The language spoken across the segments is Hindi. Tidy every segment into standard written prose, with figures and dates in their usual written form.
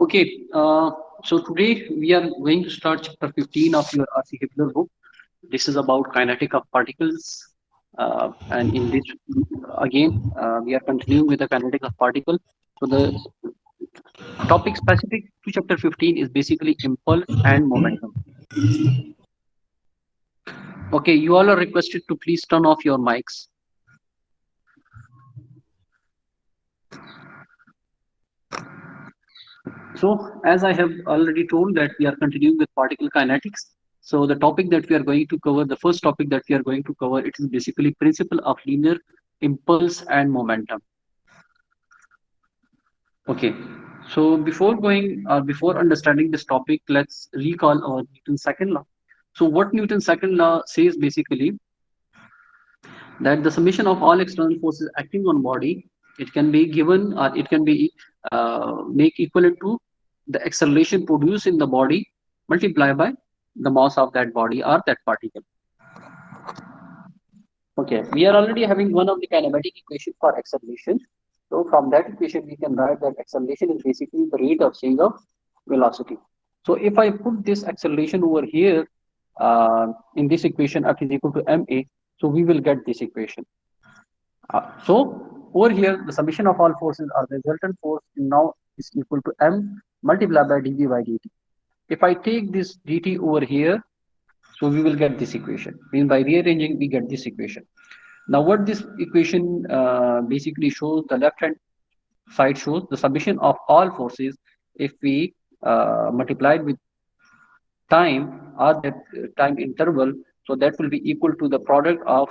Okay, so today we are going to start chapter 15 of your RC Kepler book. This is about kinetic of particles. And in this, again, we are continuing with the kinetic of particle. So the topic specific to chapter 15 is basically impulse and momentum. Okay, you all are requested to please turn off your mics. So, as I have already told that we are continuing with particle kinetics. So, the topic that we are going to cover, the first topic that we are going to cover, it is basically principle of linear impulse and momentum. Okay. So, before going or before understanding this topic, let's recall our Newton's second law. So, what Newton's second law says basically that the summation of all external forces acting on body, it can be given or it can be make equivalent to the acceleration produced in the body multiplied by the mass of that body or that particle. Okay, we are already having one of the kinematic equation for acceleration. So from that equation, we can write that acceleration is basically the rate of change of velocity. So if I put this acceleration over here in this equation, F is equal to ma, so we will get this equation. So over here, the summation of all forces or the resultant force now is equal to m multiplied by dv by dt. If I take this dt over here, so we will get this equation. Mean by rearranging, we get this equation. Now, what this equation basically shows, the left hand side shows the summation of all forces if we multiplied with time or that time interval. So that will be equal to the product of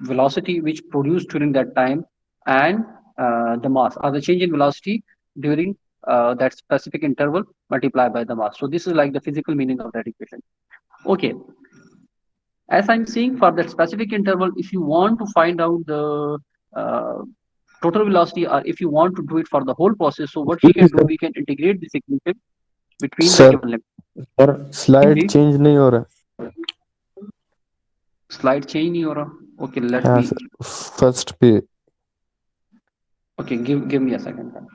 velocity which produced during that time and the mass or the change in velocity during that specific interval multiplied by the mass. So this is like the physical meaning of that equation. Okay, as I'm saying for that specific interval, if you want to find out the uh, total velocity or if you want to do it for the whole process, so what we can do, we can integrate this equation between the sir given limit. Sir slide जी, चेंज नहीं हो रहा slide change नहीं हो रहा. Okay, let हाँ me. सर फर्स्ट पे Okay, give me a second.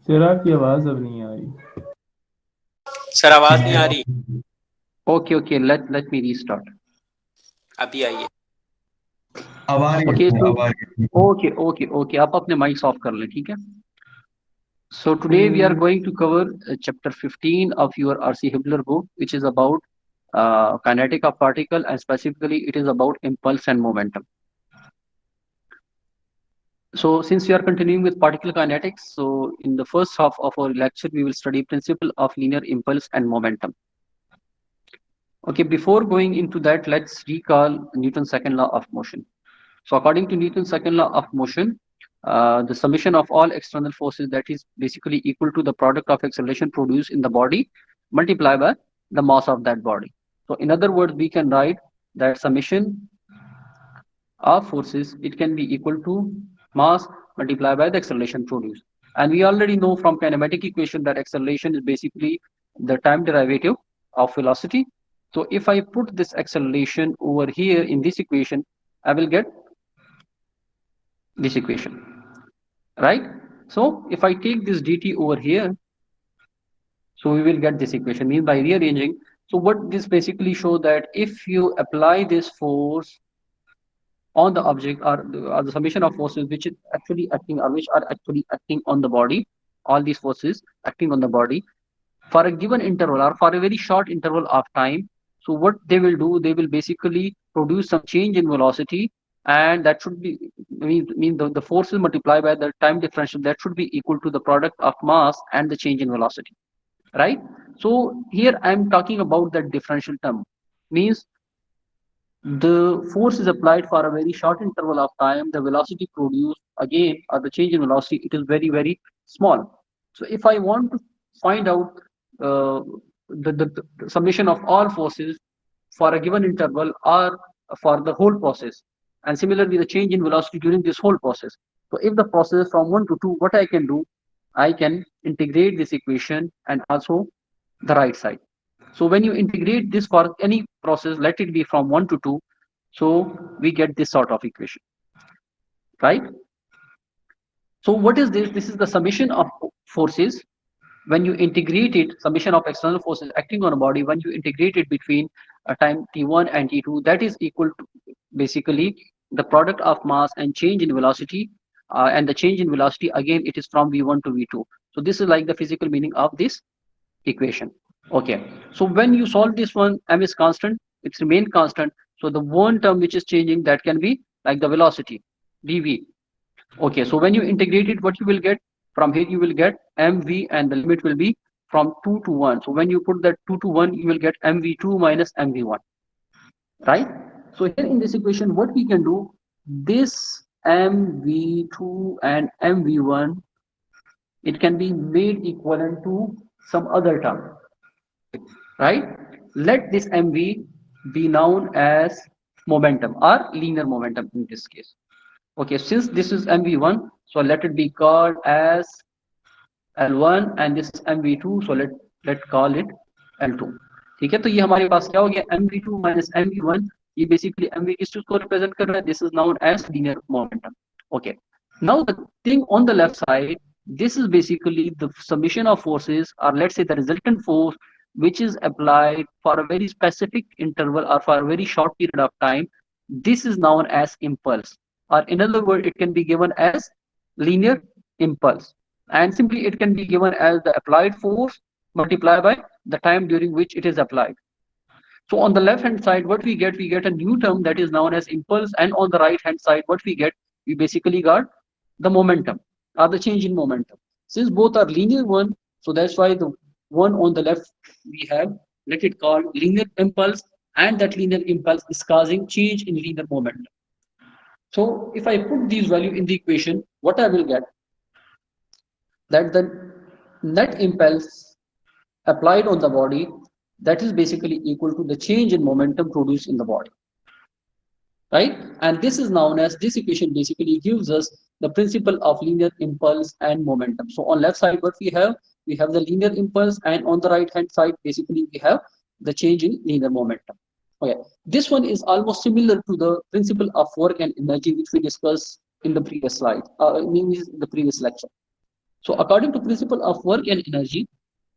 Sir आपकी आवाज अब नहीं आ रही। सर आवाज नहीं आ रही। Okay, let me restart. अभी आई है। अब आ रही ओके है, तो अब आ रही है। ओके आप अपने माइक्स ऑफ कर लें, ठीक है। So today we are going to cover chapter 15 of your R.C. Hibbeler book, which is about kinetic of particle, and specifically it is about impulse and momentum. So since we are continuing with particle kinetics, so in the first half of our lecture we will study principle of linear impulse and momentum. Okay, before going into that, let's recall Newton's second law of motion. So according to Newton's second law of motion, the summation of all external forces, that is basically equal to the product of acceleration produced in the body multiplied by the mass of that body. So in other words, we can write that summation of forces, it can be equal to mass multiplied by the acceleration produced. And we already know from kinematic equation that acceleration is basically the time derivative of velocity. So if I put this acceleration over here in this equation, I will get this equation, right? So if I take this dt over here, so we will get this equation, means by rearranging. So what this basically show that if you apply this force on the object, or the summation of forces which is actually acting, or which are actually acting on the body, all these forces acting on the body for a given interval or for a very short interval of time. So what they will do, they will basically produce some change in velocity, and that should be mean the forces multiplied by the time differential, that should be equal to the product of mass and the change in velocity, right? So here I'm talking about that differential term, means the force is applied for a very short interval of time, the velocity produced again, or the change in velocity, it is very, very small. So if I want to find out uh, the summation of all forces for a given interval or for the whole process, and similarly the change in velocity during this whole process. So if the process is from 1 to 2, what I can do, I can integrate this equation and also the right side. So when you integrate this for any process, let it be from 1 to 2, so we get this sort of equation, right? So what is this? This is the summation of forces. When you integrate it, summation of external forces acting on a body, when you integrate it between a time t1 and t2, that is equal to basically the product of mass and change in velocity. And the change in velocity, again, it is from v1 to v2. So this is like the physical meaning of this equation. Okay, so when you solve this one, m is constant, it's remain constant. So the one term which is changing, that can be like the velocity, dv. Okay, so when you integrate it, what you will get from here, you will get mv, and the limit will be from 2 to 1. So when you put that 2 to 1, you will get mv2 minus mv1, right? So here in this equation, what we can do, this mv2 and mv1, it can be made equivalent to some other term, right? Let this mv be known as momentum or linear momentum in this case. Okay, since this is mv1, so let it be called as L1, and this is mv2, so let call it L2. ठीक है, तो ये हमारे पास क्या हो गया, mv2 minus mv1, ये basically mv किस चीज को represent कर रहा है, this is known as linear momentum. Okay, now the thing on the left side, this is basically the summation of forces, or let's say the resultant force, which is applied for a very specific interval or for a very short period of time. This is known as impulse, or in other words, it can be given as linear impulse, and simply it can be given as the applied force multiplied by the time during which it is applied. So on the left hand side, what we get a new term that is known as impulse, and on the right hand side, what we get, we basically got the momentum or the change in momentum. Since both are linear one, so that's why the one on the left we have, let it call linear impulse, and that linear impulse is causing change in linear momentum. So if I put these value in the equation, what I will get, that the net impulse applied on the body, that is basically equal to the change in momentum produced in the body, right? And this is known as, this equation basically gives us the principle of linear impulse and momentum. So on left side, what we have the linear impulse, and on the right hand side, basically we have the change in linear momentum. Okay, this one is almost similar to the principle of work and energy, which we discussed in the previous slide, means the previous lecture. So according to principle of work and energy,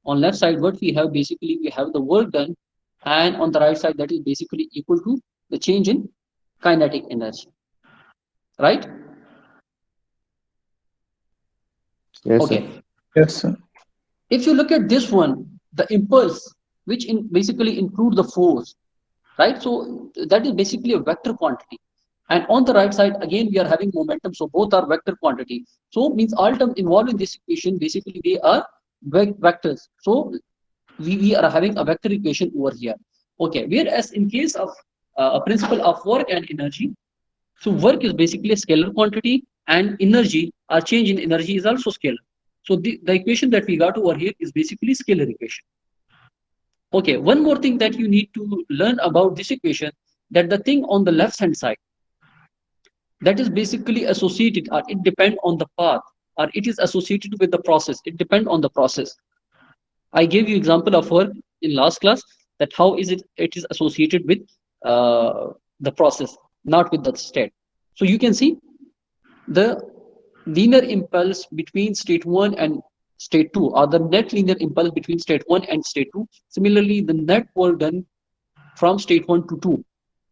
on left side, what we have, basically we have the work done, and on the right side, that is basically equal to the change in kinetic energy. right? Yes, sir. Okay. Yes, sir. If you look at this one, the impulse, which basically include the force, right? So that is basically a vector quantity. And on the right side, again, we are having momentum. So both are vector quantity. So means all terms involved in this equation, basically they are vectors. So we are having a vector equation over here. Okay. Whereas in case of a principle of work and energy, so work is basically a scalar quantity and energy, or change in energy is also scalar. So the equation that we got over here is basically scalar equation. Okay, one more thing that you need to learn about this equation, that the thing on the left hand side, that is basically associated, or it depend on the path, or it is associated with the process. It depend on the process. I gave you example of work in last class, that how is it is associated with the process, not with the state. So you can see the linear impulse between state 1 and state 2, or the net linear impulse between state 1 and state 2. Similarly, the net work done from state 1 to 2,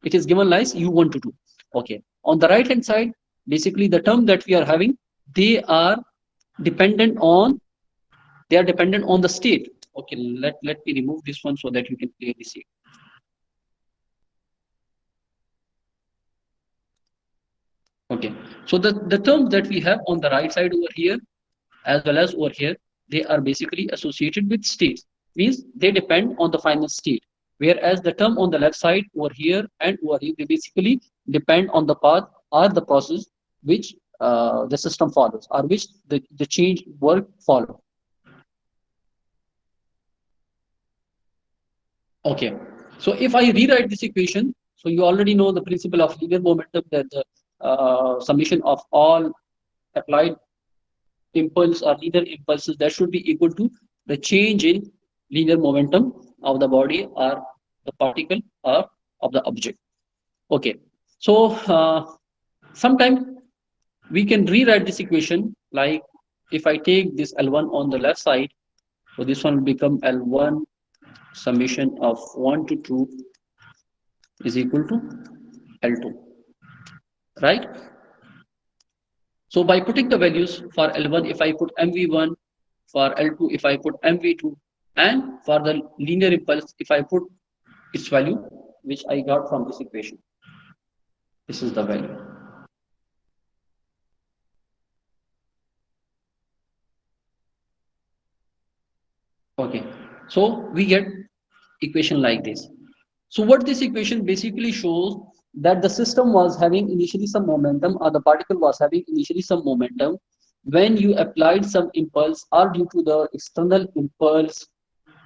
it is given as u1 to 2. Okay, on the right hand side, basically the term that we are having, they are dependent on the state. Okay, let me remove this one so that you can clearly see. Okay, so the terms that we have on the right side over here as well as over here, they are basically associated with states, means they depend on the final state. Whereas the term on the left side over here and over here, they basically depend on the path or the process which the system follows, or which the change work follow. Okay, so if I rewrite this equation, so you already know the principle of linear momentum, that the summation of all applied impulse or linear impulses, that should be equal to the change in linear momentum of the body or the particle or of the object. Okay, so sometimes we can rewrite this equation like, if I take this L1 on the left side, so this one will become L1 summation of 1 to 2 is equal to L2, right? So by putting the values for L1, if I put MV1, for L2, if I put MV2, and for the linear impulse, if I put its value, which I got from this equation, this is the value. Okay, so we get equation like this. So what this equation basically shows, that the system was having initially some momentum, or the particle was having initially some momentum. When you applied some impulse, or due to the external impulse,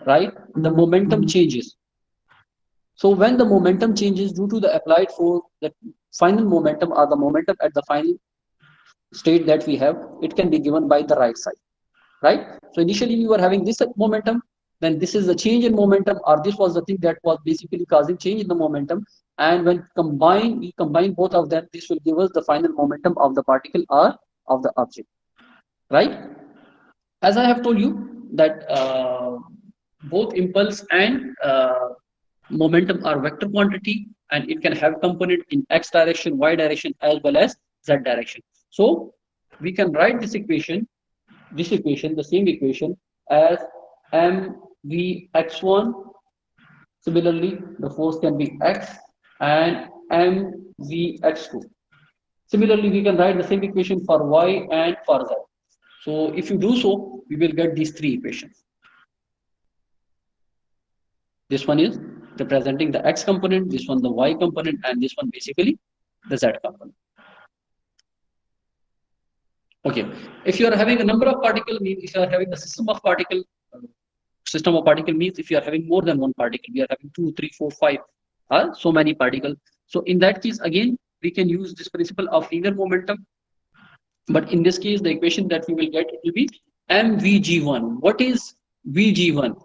right, the momentum changes. So when the momentum changes due to the applied force, the final momentum, or the momentum at the final state that we have, it can be given by the right side, right? So initially we were having this momentum, then this is the change in momentum, or this was the thing that was basically causing change in the momentum. And when we combine both of them, this will give us the final momentum of the particle or of the object, right? As I have told you that both impulse and momentum are vector quantity, and it can have component in x direction, y direction, as well as z direction. So we can write this equation, the same equation, as mvx1. Similarly, the force can be x, and mvx2. Similarly, we can write the same equation for y and for z. So if you do so, we will get these three equations. This one is representing the x component, this one the y component, and this one basically the z component. Okay, if you are having a number of particles, means if you are having a system of particle means if you are having more than one particle, we are having 2, 3, 4, 5, so many particles. So in that case, again, we can use this principle of linear momentum. But in this case, the equation that we will get, it will be mvg1. What is vg1?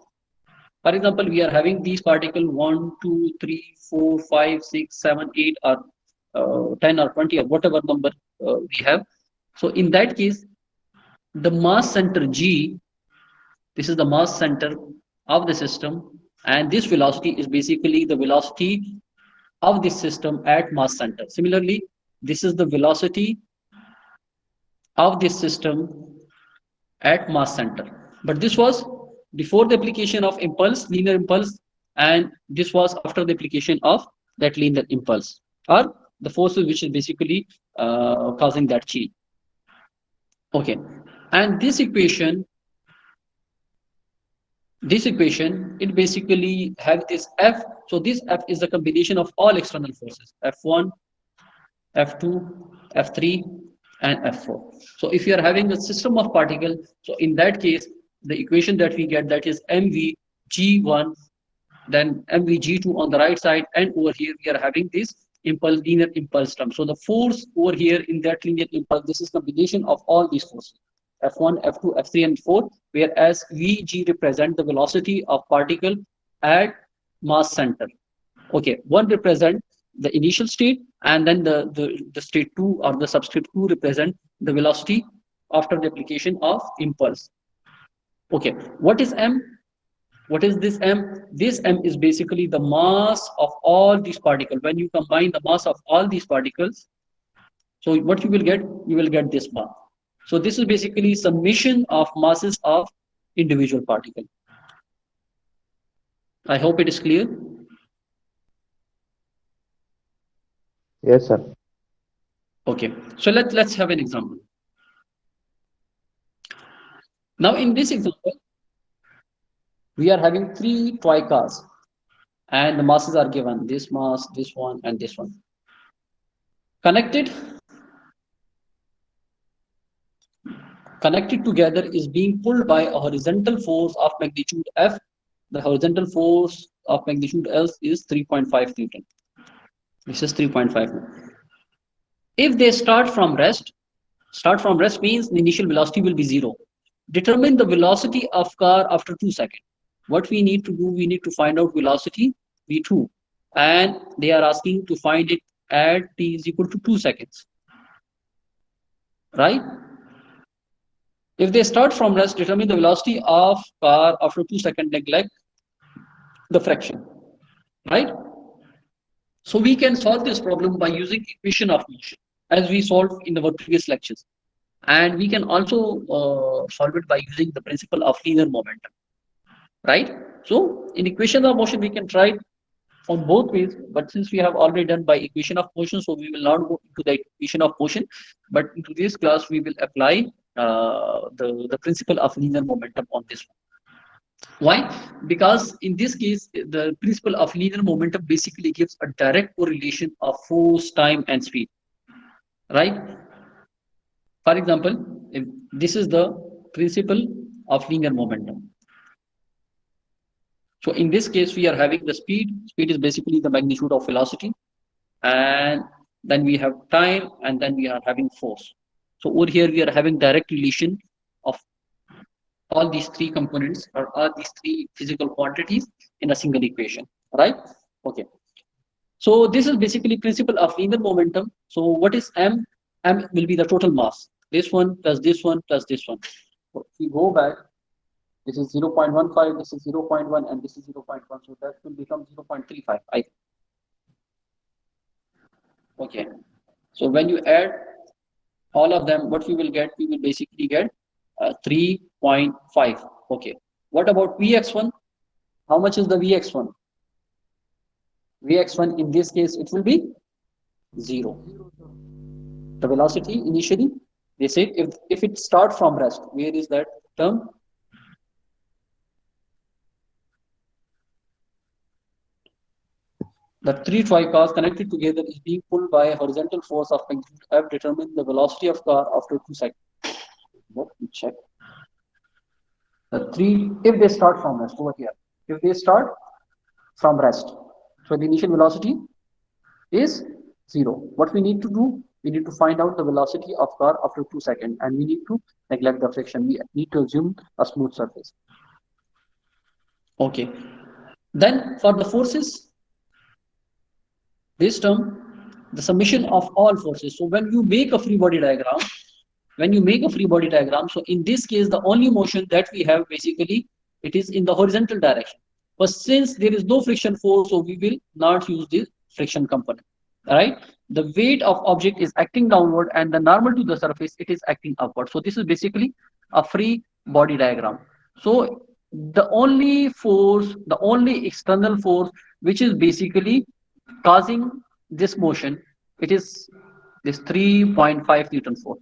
For example, we are having these particles 1, 2, 3, 4, 5, 6, 7, 8, or 10 or 20 or whatever number we have. So in that case, the mass center G, this is the mass center of the system, and this velocity is basically the velocity of this system at mass center. Similarly, this is the velocity of this system at mass center. But this was before the application of impulse, linear impulse, and this was after the application of that linear impulse, or the forces which is basically causing that change. Okay, and this equation, it basically have this F. So this F is the combination of all external forces, F1, F2, F3, and F4. So if you are having a system of particles, so in that case, the equation that we get, that is mvg1, then mvg2 on the right side, and over here we are having this impulse, linear impulse term. So the force over here in that linear impulse, this is combination of all these forces, F1, F2, F3, and 4, whereas Vg represent the velocity of particle at mass center. Okay, one represent the initial state, and then the state 2 or the subscript 2 represent the velocity after the application of impulse. Okay, what is m? What is this m? This m is basically the mass of all these particles. When you combine the mass of all these particles, so what you will get this mass. So this is basically summation of masses of individual particle. I hope it is clear. Yes, sir. Okay, so let's have an example. Now in this example, we are having 3 toy cars, and the masses are given, this mass, this one, and this one. Connected together is being pulled by a horizontal force of magnitude F. The horizontal force of magnitude L is 3.5 Newton. This is 3.5 Newton. If they start from rest means the initial velocity will be 0. Determine the velocity of car after 2 seconds. What we need to do, we need to find out velocity v2, and they are asking to find it at t is equal to 2 seconds, right? If they start from rest, determine the velocity of car after 2 seconds, neglect the fraction, right? So we can solve this problem by using equation of motion, as we solved in our previous lectures. And we can also solve it by using the principle of linear momentum, right? So in equation of motion, we can try it on both ways, but since we have already done by equation of motion, so we will not go into the equation of motion, but into this class we will apply the principle of linear momentum on this one. Why? Because in this case, the principle of linear momentum basically gives a direct correlation of force, time, and speed, right? For example, if this is the principle of linear momentum. So in this case, we are having the speed. Speed is basically the magnitude of velocity, and then we have time, and then we are having force. So over here, we are having direct relation of all these 3 components or all these 3 physical quantities in a single equation, right? Okay. So this is basically principle of linear momentum. So what is m? M will be the total mass. This one plus this one plus this one. So if we go back, this is 0.15, this is 0.1, and this is 0.1. So that will become 0.35. Okay. So when you add all of them, what we will get? We will basically get 3.5. Okay. What about Vx1? How much is the Vx1? Vx1 in this case, it will be 0. The velocity initially, they said if it starts from rest, where is that term? The 3 toy cars connected together is being pulled by a horizontal force of magnitude F. Determine the velocity of car after 2 seconds. Let me check. The 3, if they start from rest over here, if they start from rest, so the initial velocity is 0. What we need to do, we need to find out the velocity of car after 2 seconds, and we need to neglect the friction. We need to assume a smooth surface. Okay. Then for the forces, this term, the summation of all forces. So when you make a free body diagram, so in this case, the only motion that we have basically, it is in the horizontal direction. But since there is no friction force, so we will not use this friction component. All right. the weight of object is acting downward and the normal to the surface it is acting upward. So this is basically a free body diagram. So the only force, the only external force which is basically causing this motion, it is this 3.5 Newton force,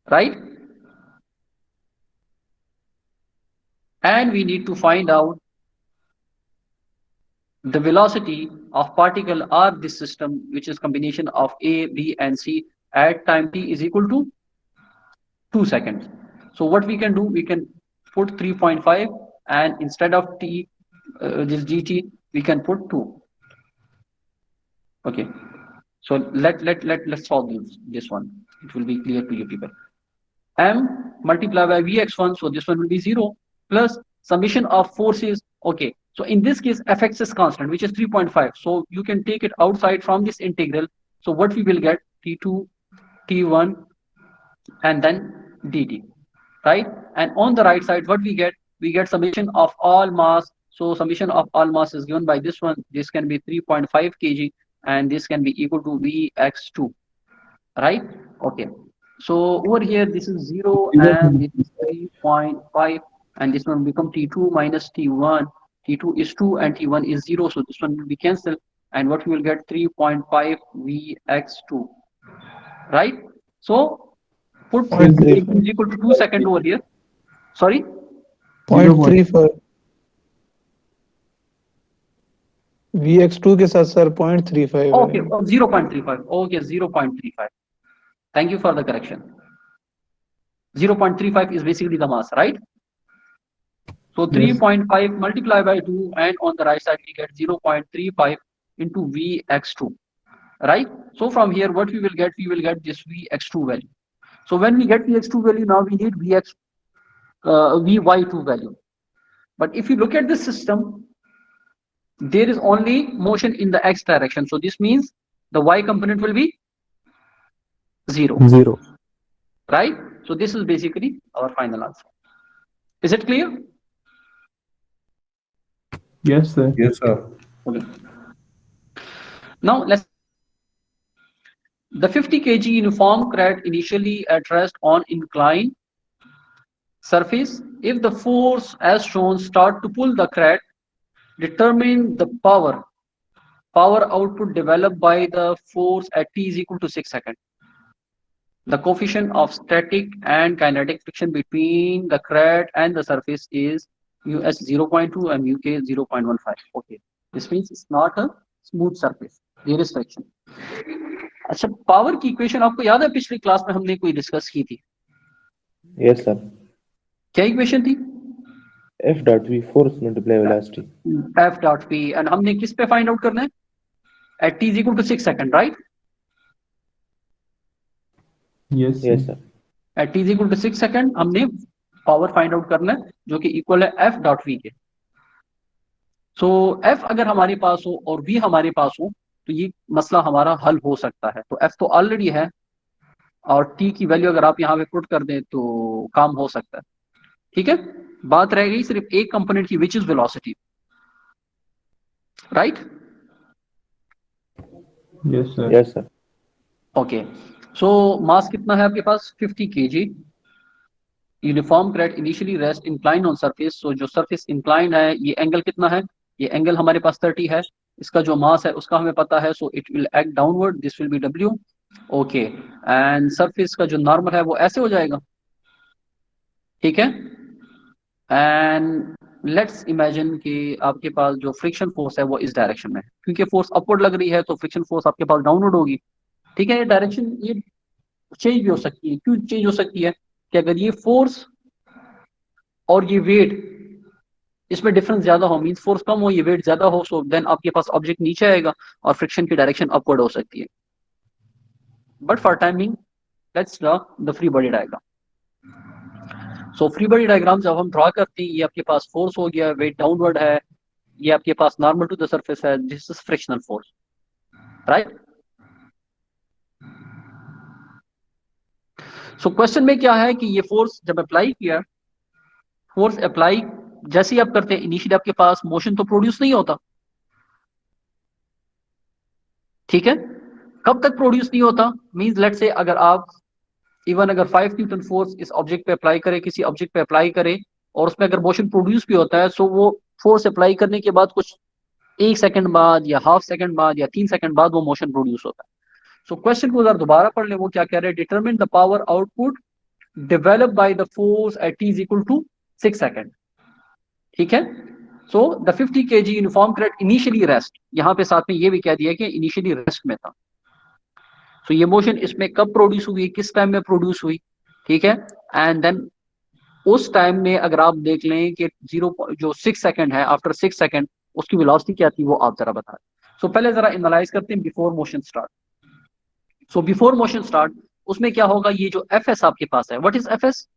right? And we need to find out the velocity of particle or this system, which is combination of A, B, and C at time t is equal to 2 seconds. So what we can do, we can put 3.5 and instead of t, this gt, we can put 2. Okay. So let's solve this one. It will be clear to you people. M multiplied by Vx1, so this one will be 0, plus summation of forces. Okay, so in this case, Fx is constant, which is 3.5. So you can take it outside from this integral. So what we will get, T2, T1, and then dt, right? And on the right side, what we get summation of all mass. So summation of all mass is given by this one. This can be 3.5 kg, and this can be equal to Vx2, right? Okay. So over here, this is 0 and this is 3.5, and this one will become T2 minus T1. T2 is 2 and T1 is 0, so this one will be cancelled. And what we will get, 3.5 Vx2, right? So put Point is equal to 2 seconds over here. Sorry? 0.35 Vx2 के साथ सर 0.35 Okay, है 0.35. Okay, 0.35. Thank you for the correction. 0.35 is basically the mass, right? So 3.5 multiplied by 2, and on the right side we get 0.35 into Vx2, right? So from here, what we will get this Vx2 value. So when we get Vx2 value, now we need Vy2 value. But if you look at the system, there is only motion in the x direction. So this means the y component will be 0. 0. Right? So this is basically our final answer. Is it clear? Yes, sir. Yes, sir. Okay. Now let's. The 50 kg uniform crate initially at rest on inclined surface. If the force as shown start to pull the crate, determine the power output developed by the force at t is equal to 6 seconds. The coefficient of static and kinetic friction between the crate and the surface is mus 0.2 and uk 0.15. Okay, this means it's not a smooth surface. There is friction. अच्छा, पावर की इक्वेशन आपको याद है पिछली क्लास में हमने कोई डिस्कस की थी? Yes, sir. क्या इक्वेशन थी? F dot V, force multiply velocity. F dot P, and हमने किस पे फाइंड आउट करना है? At t is equal to 6 seconds, right? Yes, Yes, sir. At t is equal to 6 seconds, हमने पावर फाइंड आउट करना है जो कि इक्वल है F dot V के. So F अगर हमारे पास हो और V हमारे पास हो तो ये मसला हमारा हल हो सकता है. तो F तो ऑलरेडी है और T की वैल्यू अगर आप यहाँ पे पुट कर दें तो काम हो सकता है. ठीक है, बात रह गई सिर्फ एक कंपोनेंट की, which is velocity, right? yes, sir. Yes, sir. Okay, so mass कितना है आपके पास? 50 kg. Uniform crate initially rest incline on surface. So जो सरफेस इंक्लाइन है, ये एंगल कितना है? ये एंगल हमारे पास 30 है. इसका जो मास है उसका हमें पता है, so it will act downward, this will be W. Okay, and surface का जो नॉर्मल है वो ऐसे हो जाएगा. ठीक है, एंड लेट्स इमेजिन कि आपके पास जो फ्रिक्शन फोर्स है वो इस डायरेक्शन में है. क्योंकि फोर्स अपवर्ड लग रही है तो फ्रिक्शन फोर्स आपके पास डाउनवर्ड होगी. ठीक है, ये डायरेक्शन ये चेंज भी हो सकती है. क्यों चेंज हो सकती है? कि अगर ये फोर्स और ये वेट, इसमें डिफरेंस ज्यादा हो, मींस फोर्स कम हो, ये वेट ज्यादा हो, सो देन आपके पास ऑब्जेक्ट नीचे आएगा और फ्रिक्शन की डायरेक्शन अपवर्ड हो सकती है. But for timing let's draw the free body diagram. So free body diagram जब हम ड्रॉ करते हैं, ये आपके पास फोर्स हो गया, वेट डाउनवर्ड है, ये आपके पास नॉर्मल टू द सरफेस है, this is frictional force, right? So question में क्या है कि ये फोर्स जब अप्लाई किया, फोर्स अप्लाई जैसे ही आप करते हैं, इनिशियली आपके पास मोशन तो प्रोड्यूस नहीं होता. ठीक है, कब तक प्रोड्यूस नहीं होता? मींस लेट से अगर आप इवन अगर 5 न्यूटन फोर्स इस ऑब्जेक्ट पे अप्लाई करे, किसी ऑब्जेक्ट पे अप्लाई करे, और उसमें अगर मोशन प्रोड्यूस भी होता है, सो वो फोर्स अप्लाई करने के बाद कुछ 1 सेकंड बाद या हाफ सेकंड बाद या 3 सेकंड बाद वो मोशन प्रोड्यूस होता है। सो क्वेश्चन को अगर दोबारा पढ़ ले, वो क्या कह रहे हैं? Determine the power output develop by the force at t is equal to 6 second. ठीक है। So the 50 kg uniform current initially rest, यहां पे साथ में ये भी कह दिया कि इनिशियली रेस्ट में था। तो ये मोशन इसमें कब प्रोड्यूस हुई, किस टाइम में प्रोड्यूस हुई? ठीक है। एंड देन उस टाइम में अगर आप देख लें कि जीरो जो 6 सेकंड है, आफ्टर 6 सेकंड उसकी वेलोसिटी क्या थी, वो आप जरा बताएं। सो पहले जरा एनालाइज करते हैं before motion start. So before motion start उसमें क्या होगा? ये जो एफ एस आपके पास है, what is F S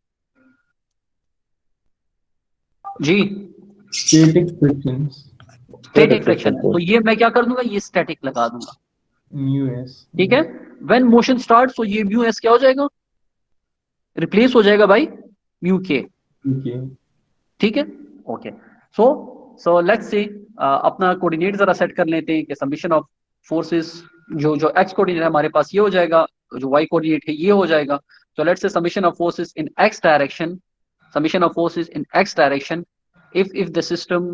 G? Static frictions, static friction है, तो ये मैं क्या कर दूंगा? ये स्टैटिक लगा दूंगा। Mu S. ठीक है। व्हेन मोशन स्टार्ट, सो ये म्यू एस क्या हो जाएगा? रिप्लेस हो जाएगा बाई म्यू के। ओके। ठीक है। ओके। सो लेट्स से अपना कोऑर्डिनेट जरा सेट कर लेते हैं कि समीशन ऑफ फोर्सेस, जो एक्स कोऑर्डिनेट है हमारे पास ये हो जाएगा, जो वाई कोऑर्डिनेट है ये हो जाएगा। तो let's say summation of forces in X direction, summation of forces in X direction, if the system,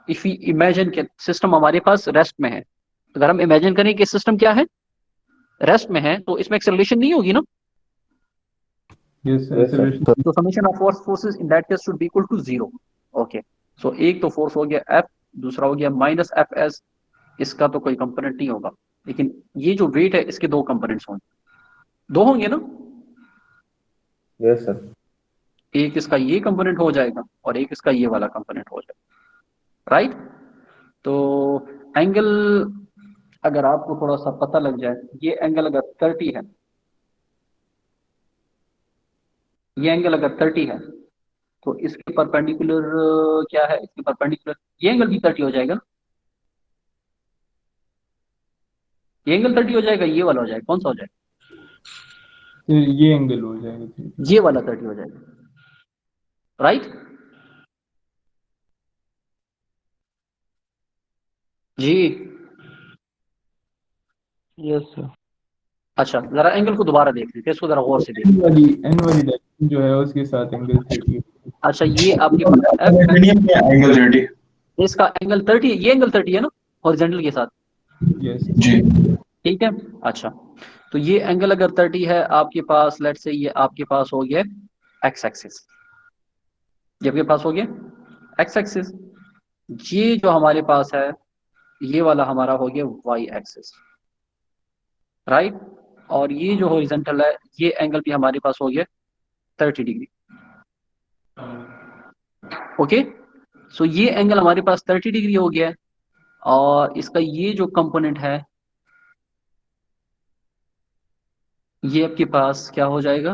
if we imagine कि सिस्टम हमारे पास रेस्ट में है। अगर हम इमेजिन करें कि सिस्टम क्या है? रेस्ट में है, तो इसमें एक्सेलरेशन नहीं होगी ना? Yes Yes, sir. एक्सेलरेशन। तो summation of forces in that case should be equal to 0। Okay. So एक तो फोर्स हो गया एफ, दूसरा हो गया माइनस एफ एस, इसका तो कोई कंपोनेंट नहीं होगा, लेकिन ये जो वेट है इसके दो कंपोनेंट्स होंगे, दो होंगे ना? Yes, sir. एक इसका ये कंपोनेंट हो जाएगा और एक इसका ये वाला कंपोनेंट हो जाएगा, राइट? तो एंगल अगर आपको थोड़ा सा पता लग जाए, ये एंगल अगर 30 है, ये एंगल अगर 30 है, तो इसके परपेंडिकुलर क्या है? इसके परपेंडिकुलर ये एंगल भी 30 हो जाएगा। ये एंगल 30 हो जाएगा, ये वाला हो जाएगा, कौन सा हो जाएगा? तो ये एंगल हो जाएगा 30। ये वाला 30 हो जाएगा, राइट जी? Yes sir. अच्छा, जरा एंगल को दोबारा देख लेते हैं, इसको जरा गौर से एन देखिए। वाली डायरेक्शन जो है उसके साथ एंगल 30। अच्छा, ये आपके पास एफ है, एंगल 30। इसका एंगल 30, ये एंगल 30 है ना हॉरिजॉन्टल के साथ? यस जी ठीक है। अच्छा, तो ये एंगल अगर 30 है आपके पास, लेट से ये आपके पास हो गया एक्स एक्सिस, ये आपके पास हो गया एक्स एक्सिस। ये जो हमारे पास है, ये वाला हमारा हो गया वाई एक्सिस, राइट? और ये जो हॉरिजॉन्टल है, ये एंगल भी हमारे पास हो गया 30 डिग्री। ओके। सो ये एंगल हमारे पास 30 डिग्री हो गया है, और इसका ये जो कंपोनेंट है, ये आपके पास क्या हो जाएगा?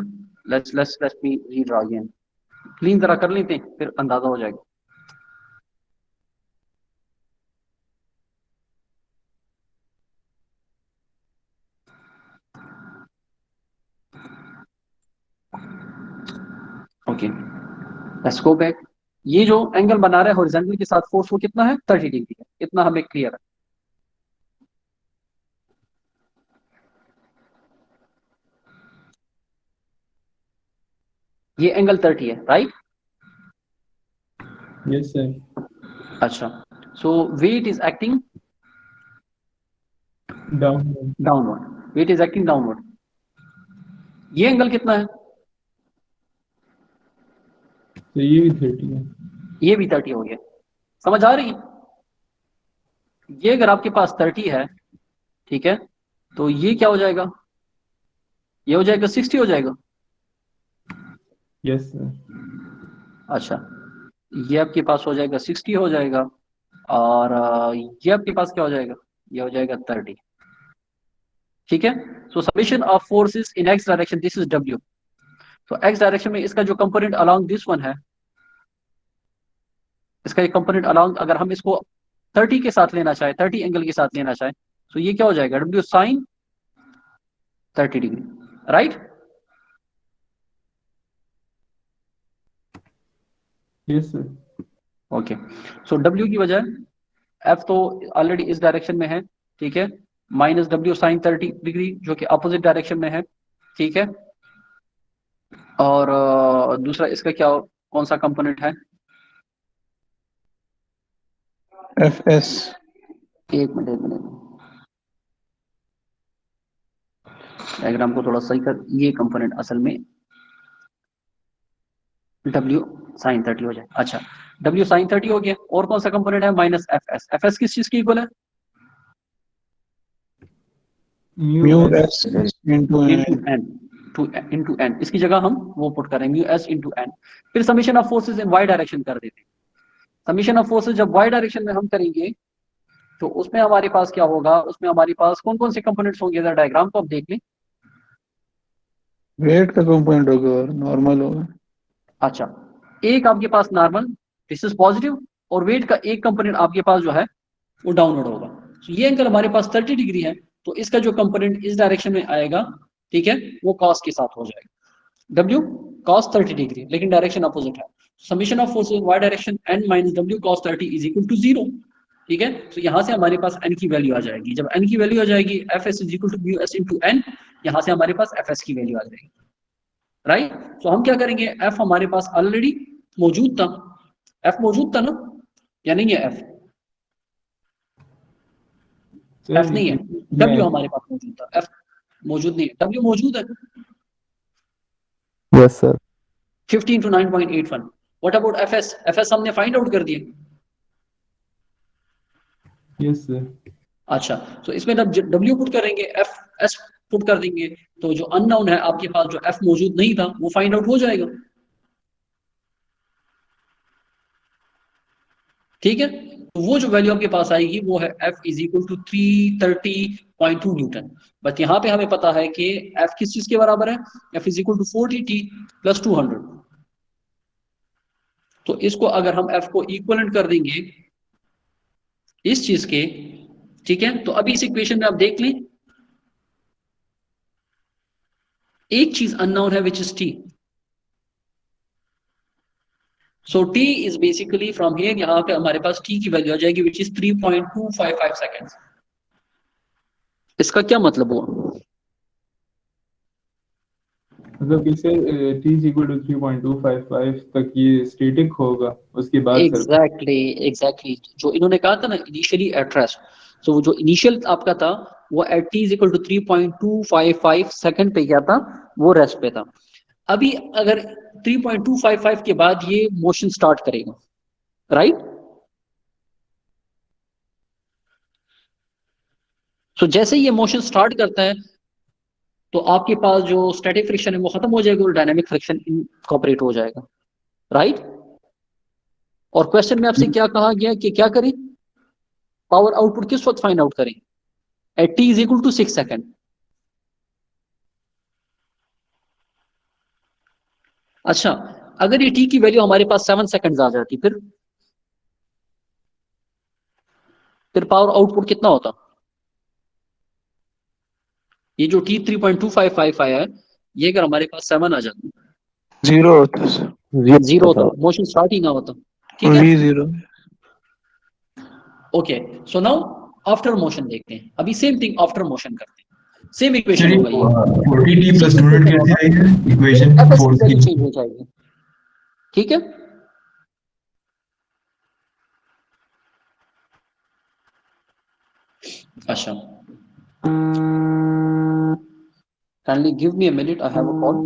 Let's me redraw again, clean जरा कर लेते हैं, फिर अंदाजा हो जाएगा। Okay, let's go back. ये जो एंगल बना रहा है हॉरिजॉन्टल के साथ फोर्स, वो कितना है? 30 डिग्री है, इतना हमें क्लियर है। ये एंगल 30 है, राइट? Yes sir. अच्छा, so weight is acting down. Downward, weight is acting downward. ये एंगल कितना है? तो ये भी 30 है। ये भी 30 हो गया। समझ आ रही है? ये अगर आपके पास 30 है, ठीक है, तो ये क्या हो जाएगा? ये हो जाएगा 60 हो जाएगा। Yes sir. अच्छा, ये आपके पास हो जाएगा 60 हो जाएगा, और ये आपके पास क्या हो जाएगा? ये हो जाएगा 30। ठीक है। सो summation of forces in X direction, this is W. तो एक्स डायरेक्शन में इसका जो कंपोनेंट अलोंग दिस वन है, इसका एक कंपोनेंट अलोंग, अगर हम इसको 30 के साथ लेना चाहे, 30 एंगल के साथ लेना चाहे, तो ये क्या हो जाएगा? W sine 30 degree, right? Yes sir. Okay. So W की वजह, एफ तो ऑलरेडी इस डायरेक्शन में है, ठीक है, माइनस डब्ल्यू साइन 30 डिग्री जो कि अपोजिट डायरेक्शन में है, ठीक है। और दूसरा इसका क्या, कौन सा कंपोनेंट है? FS। एक मिनट डायग्राम को थोड़ा सही कर, ये कंपोनेंट असल में W साइन 30 हो जाए। अच्छा, W साइन 30 हो गया, और कौन सा कंपोनेंट है? Minus FS। FS किस चीज की इक्वल है? Mu mu S S into into N। N, into N, इसकी जगह हम वो पुट करेंगे म्यू एस इंटू एन। फिर summation of forces in Y direction कर देते हैं। समीशन ऑफ फोर्सेज जब वाई डायरेक्शन में हम करेंगे तो उसमें हमारे पास क्या होगा, उसमें हमारे पास कौन कौन से कंपोनेंट्स होंगे, जरा डायग्राम को आप देख लें। वेट का कंपोनेंट होगा और नॉर्मल होगा। अच्छा, एक आपके पास नॉर्मल, दिस इज पॉजिटिव, और वेट का एक कंपोनेंट आपके पास जो है वो डाउनवर्ड होगा। तो ये एंगल हमारे पास 30 डिग्री है, तो इसका जो कंपोनेंट इस डायरेक्शन में आएगा, ठीक है, वो कॉस के साथ हो जाएगा। W cos 30 डिग्री, लेकिन डायरेक्शन अपोजिट है। Summation of forces in y direction n minus W cos 30 is equal to 0, ठीक है। तो यहां से हमारे पास n की वैल्यू आ जाएगी। जब n की वैल्यू आ जाएगी, Fs is equal to mu S into n, यहां से हमारे पास Fs की वैल्यू आ जाएगी, राइट। तो हम क्या करेंगे, F हमारे पास ऑलरेडी मौजूद था, F मौजूद था ना, या नहीं है? सर F नहीं है, W हमारे पास मौजूद था, F मौजूद नहीं है, W मौजूद है। Yes, sir. 15 to 9.81। What about FS? FS हमने फाइंड आउट कर दिया। Yes sir. अच्छा, तो इसमें जब W पुट करेंगे, F S पुट कर देंगे, तो जो अननोन है आपके पास, जो F मौजूद नहीं था, वो फाइंड आउट हो जाएगा, ठीक है। तो वो जो वैल्यू आपके पास आएगी वो है F is equal to 330.2 newton. But यहाँ पे हमें पता है कि F किस चीज के बराबर है? F is equal to 40T plus 200। तो इसको अगर हम F को इक्वलेंट कर देंगे इस चीज के, ठीक है, तो अभी इस इक्वेशन में आप देख लें, एक चीज अननोन है, which is T। So T is basically from here, यहाँ पे हमारे पास T की वैल्यू आ जाएगी विच इज 3.255 सेकेंड्स। इसका क्या मतलब हुआ? मतलब कि sir T is equal to 3.255 तक ये स्टैटिक होगा, उसके बाद सर एग्जैक्टली जो इन्होंने कहा था ना इनिशियली एट रेस्ट, तो वो जो इनिशियल आपका था वो at T is equal to 3.255 second पे क्या था, वो रेस्ट पे था। अभी अगर 3.255 के बाद ये मोशन स्टार्ट करेगा, राइट। तो जैसे ही ये मोशन स्टार्ट करता है, तो आपके पास जो स्टैटिक फ्रिक्शन है वो खत्म हो जाएगा और डायनामिक फ्रिक्शन इनकॉर्पोरेट हो जाएगा, राइट। और क्वेश्चन में आपसे क्या कहा गया कि क्या करें, पावर आउटपुट किस वक्त फाइंड आउट करें? At T is equal to 6 second. अच्छा, अगर ये टी की वैल्यू हमारे पास 7 सेकंड आ जाती, फिर पावर आउटपुट कितना होता? ये जो टी 3.255 आया है, ये अगर हमारे पास 7 आ जाता, 0 होता है सर। जीरो होता, मोशन स्टार्ट ही ना होता, ठीक है। Only 0। Okay, so now after motion देखते हैं। अभी सेम थिंग आफ्टर मोशन करते हैं, सेम सर इक्वेशन ये होगा ये, 40t प्लस 200 कैसे आएगा इक्वेशन एफ एस की फोर्स वैल्यू की? चेंज हो जाएगी, ठीक है। अच्छा, kindly give me a minute, I have a call.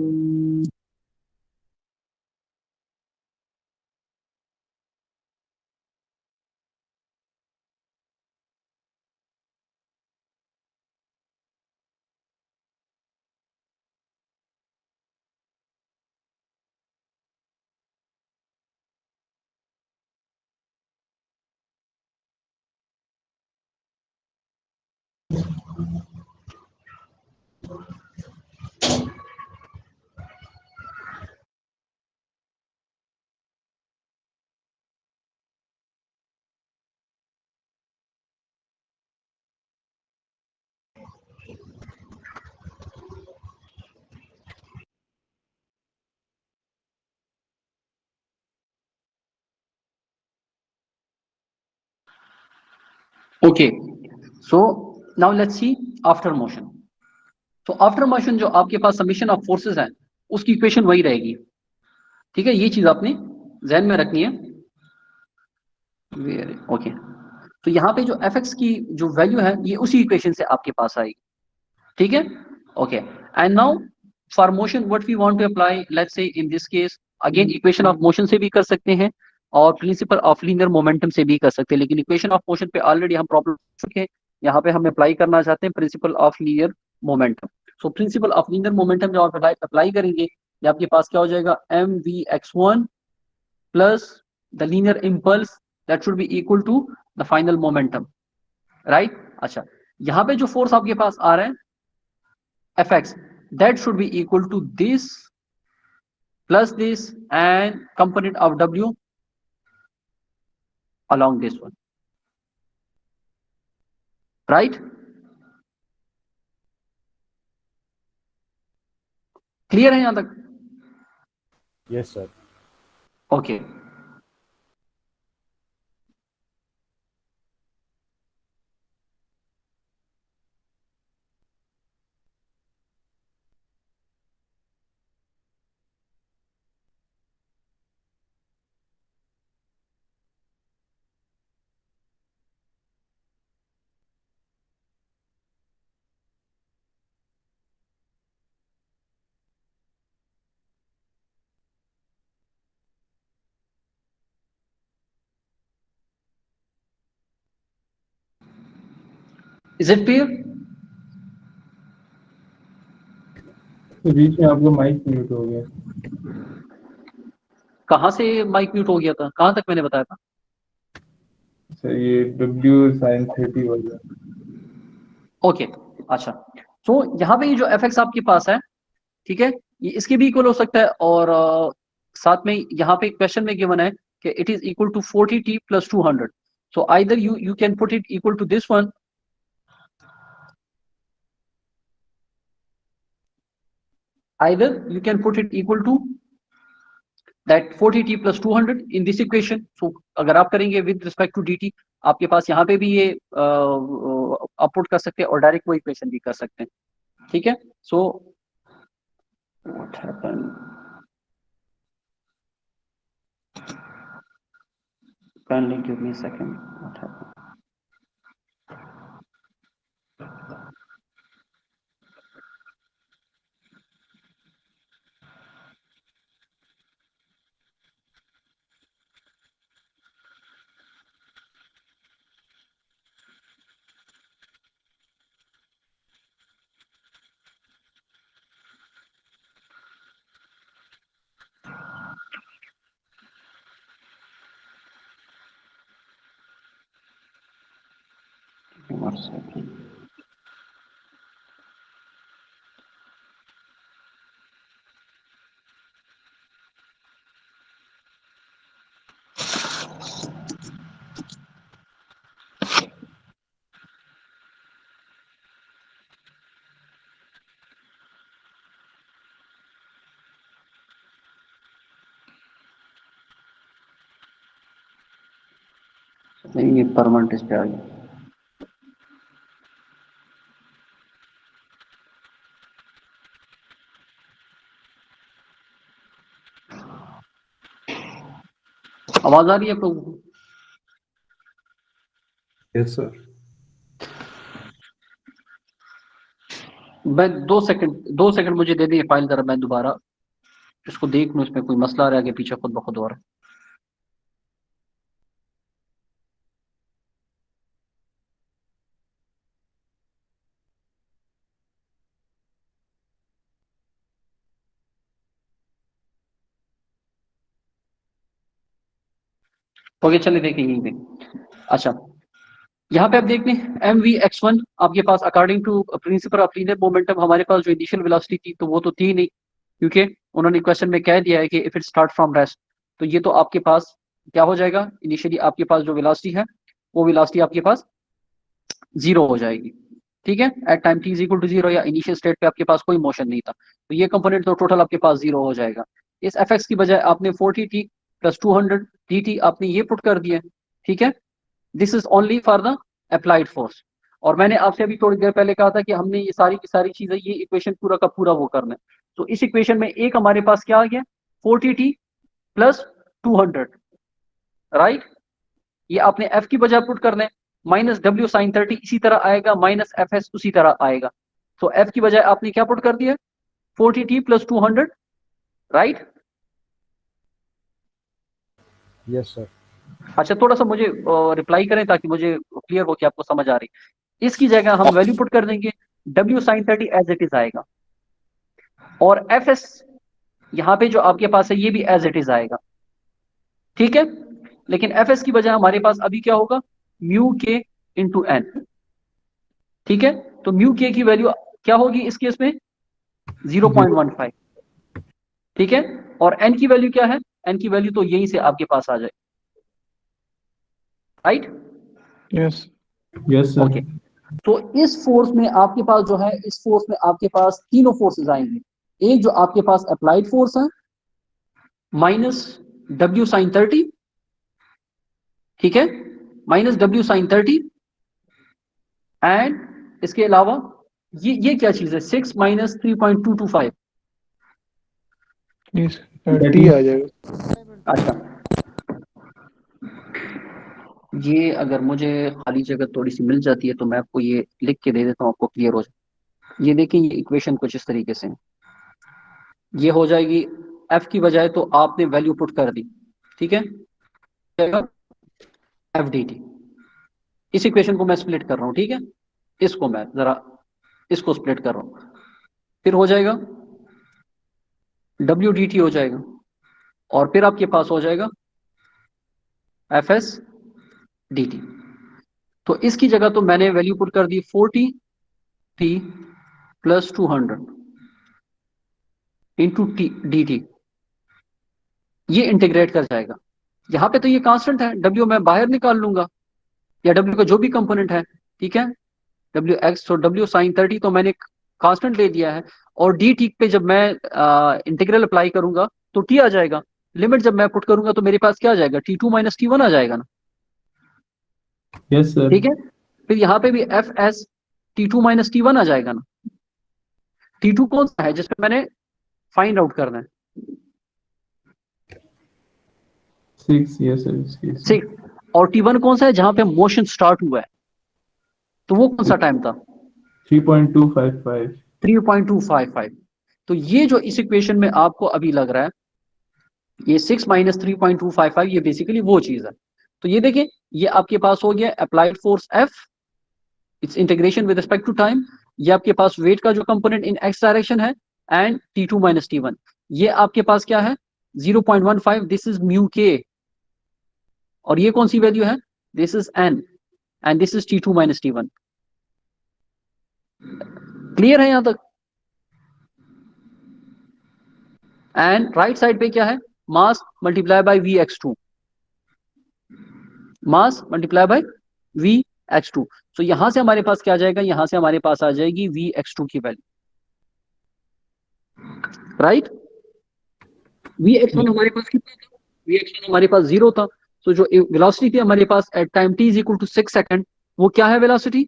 Okay, so now let's see after motion. तो आफ्टर मोशन जो आपके पास समेशन ऑफ फोर्सेस है उसकी इक्वेशन वही रहेगी, ठीक है, ये चीज आपने जहन में रखनी है। ओके, तो यहाँ पे जो एफ एक्स की जो वैल्यू है ये उसी इक्वेशन से आपके पास आएगी, ठीक है। Okay, and now for motion what we want to apply, let's say in this case again equation of motion से भी कर सकते हैं और प्रिंसिपल ऑफ लीनियर मोमेंटम से भी कर सकते हैं, लेकिन इक्वेशन ऑफ मोशन पे ऑलरेडी हम प्रॉब्लम चुके हैं, यहाँ पे हम अप्लाई करना चाहते हैं principal of linear momentum. So principal of linear momentum जब आप अप्लाई करेंगे ये आपके पास क्या हो जाएगा, M V X one plus the linear impulse that should be equal to the final momentum, right. अच्छा, यहाँ पे जो फोर्स आपके पास आ रहा है fx, that should be equal to this plus this and component of w along this one, right? Clear है यहां तक? Yes sir. Okay, is it clear? तो बीच में आपका माइक म्यूट हो गया। कहां से माइक म्यूट हो गया था, कहां तक मैंने बताया था? सर ये W sin 30 वाला। ओके, अच्छा, तो यहाँ पे ये जो एफ एक्स आपके पास है, ठीक है, ये इसके भी इक्वल हो सकता है और साथ में यहाँ पे क्वेश्चन में गिवन है कि it is equal to 40t plus 200, so either you can put it equal to this one, either you can put it equal to that 40t plus 200 in this equation. So अगर आप करेंगे with respect to dt, आपके पास यहाँ पे भी ये आप पुट कर सकते हैं और डायरेक्ट वो इक्वेशन भी कर सकते हैं, ठीक है। So what happened, kindly give me a second, what happened? One second. नहीं, ये परमानेंट इस पे आ गया। आवाज आ रही है आप लोगों को? Yes sir. मैं 2 सेकंड मुझे दे दिए फाइल, जरा मैं दोबारा इसको देख लूं, इसमें कोई मसला आ रहा है कि पीछे खुद ब खुद हो रहा है। ओके, चलिए देखें यहीं पे। अच्छा, यहाँ पे आप देख लें एम वी एक्स वन आपके पास according to principle of linear momentum हमारे पास जो इनिशियल वेलोसिटी थी तो वो तो थी नहीं, क्योंकि उन्होंने क्वेश्चन में कह दिया है कि if it start from rest, तो ये तो आपके पास क्या हो जाएगा, इनिशियली आपके पास जो वेलोसिटी है वो वेलोसिटी आपके पास जीरो हो जाएगी, ठीक है, at time T is equal to zero, या इनिशियल स्टेट पे आपके पास कोई मोशन नहीं था, तो ये कंपोनेंट तो टोटल आपके पास जीरो हो जाएगा। इस एफ एक्स की बजाय आपने 40t प्लस 200 dt आपने ये पुट कर दिया, ठीक है, this is only for the applied force. और मैंने आपसे अभी थोड़ी देर पहले कहा था कि हमने ये सारी की सारी चीजें, ये इक्वेशन पूरा का पूरा वो करना है। तो इस इक्वेशन में एक हमारे पास क्या आ गया, 40t प्लस 200, राइट। ये आपने f की बजाय पुट करना है, माइनस डब्ल्यू साइन 30 इसी तरह आएगा, माइनस एफ एस उसी तरह आएगा। तो f की बजाय आपने क्या पुट कर दिया, 40t plus 200, right. Yes, sir. अच्छा, थोड़ा सा मुझे रिप्लाई करें ताकि मुझे क्लियर हो कि आपको समझ आ रही। इसकी जगह हम वैल्यू पुट कर देंगे, W sine 30 as it is आएगा, और एफ एस यहां पे जो आपके पास है ये भी एज इट इज आएगा, ठीक है। लेकिन एफ एस की बजाय हमारे पास अभी क्या होगा, म्यू के इंटू एन, ठीक है। तो म्यू के की वैल्यू क्या होगी इस केस में, 0.15, ठीक है। और एन की वैल्यू क्या है, एन की वैल्यू तो यहीं से आपके पास आ जाए, right. Yes yes sir. Okay, तो इस फोर्स में आपके पास जो है, इस फोर्स में आपके पास तीनों फोर्सेस आएंगे। एक जो आपके पास अप्लाइड फोर्स है, माइनस डब्ल्यू साइन 30, ठीक है, माइनस डब्ल्यू साइन 30, एंड इसके अलावा ये क्या चीज है, 6 माइनस 3.225। प्लीज टी आ जाएगा। अच्छा, ये अगर मुझे खाली जगह थोड़ी सी मिल जाती है तो मैं आपको ये लिख के दे देता हूँ, आपको क्लियर हो जाए। ये देखिए, ये इक्वेशन कुछ इस तरीके से है। ये हो जाएगी, एफ की बजाय तो आपने वैल्यू पुट कर दी, ठीक है, एफ डी टी। इस इक्वेशन को मैं स्प्लिट कर रहा हूं, ठीक है, इसको मैं जरा इसको स्प्लिट कर रहा हूं, फिर हो जाएगा डब्ल्यू डी टी हो जाएगा, और फिर आपके पास हो जाएगा एफ एस डी टी। तो इसकी जगह तो मैंने वैल्यू पुट कर दी 40t plus 200 into T D T. ये इंटीग्रेट कर जाएगा, यहां पे तो ये कांस्टेंट है, डब्ल्यू मैं बाहर निकाल लूंगा, या डब्ल्यू का जो भी कंपोनेंट है, ठीक है, डब्ल्यू एक्स, तो डब्ल्यू साइन 30 तो मैंने कांस्टेंट ले दिया है, और डी टी पे जब मैं इंटीग्रल अप्लाई करूंगा तो टी आ जाएगा। लिमिट जब मैं पुट करूंगा तो मेरे पास क्या आ जाएगा, T2 माइनस T1 आ जाएगा ना, यस सर। ठीक है। फिर यहाँ पे भी F S T2 minus T1 आ जाएगा ना। T2 कौन सा है जिसपे मैंने फाइंड आउट करना है, 6, यस सर, 6। 6। और T1 कौन सा है जहां पे मोशन स्टार्ट हुआ है, तो वो कौन सा टाइम था, 3.255। 3.255। तो ये जो इस इक्वेशन में आपको अभी लग रहा है, ये 6 माइनस 3.255, ये बेसिकली वो चीज है। तो ये देखिए, ये आपके पास हो गया applied force F, it's integration with respect to time. ये आपके पास वेट का जो कंपोनेंट इन एक्स डायरेक्शन है, एंड T2 माइनस T1। ये आपके पास क्या है, 0.15, दिस इज म्यू के, और ये कौन सी वैल्यू है, this is N, and this is T2 minus T1। Clear है यहां तक। एंड राइट साइड पे क्या है, mass multiply by V X two, mass multiply by V X two. तो यहां से हमारे पास क्या आ जाएगा, यहां से हमारे पास आ जाएगी वी एक्स टू की value, right. V X one हमारे पास कितना था, वी एक्स वन हमारे पास 0 था। तो जो वेलोसिटी थी हमारे पास at time t is equal to 6 second, वो क्या है वेलोसिटी,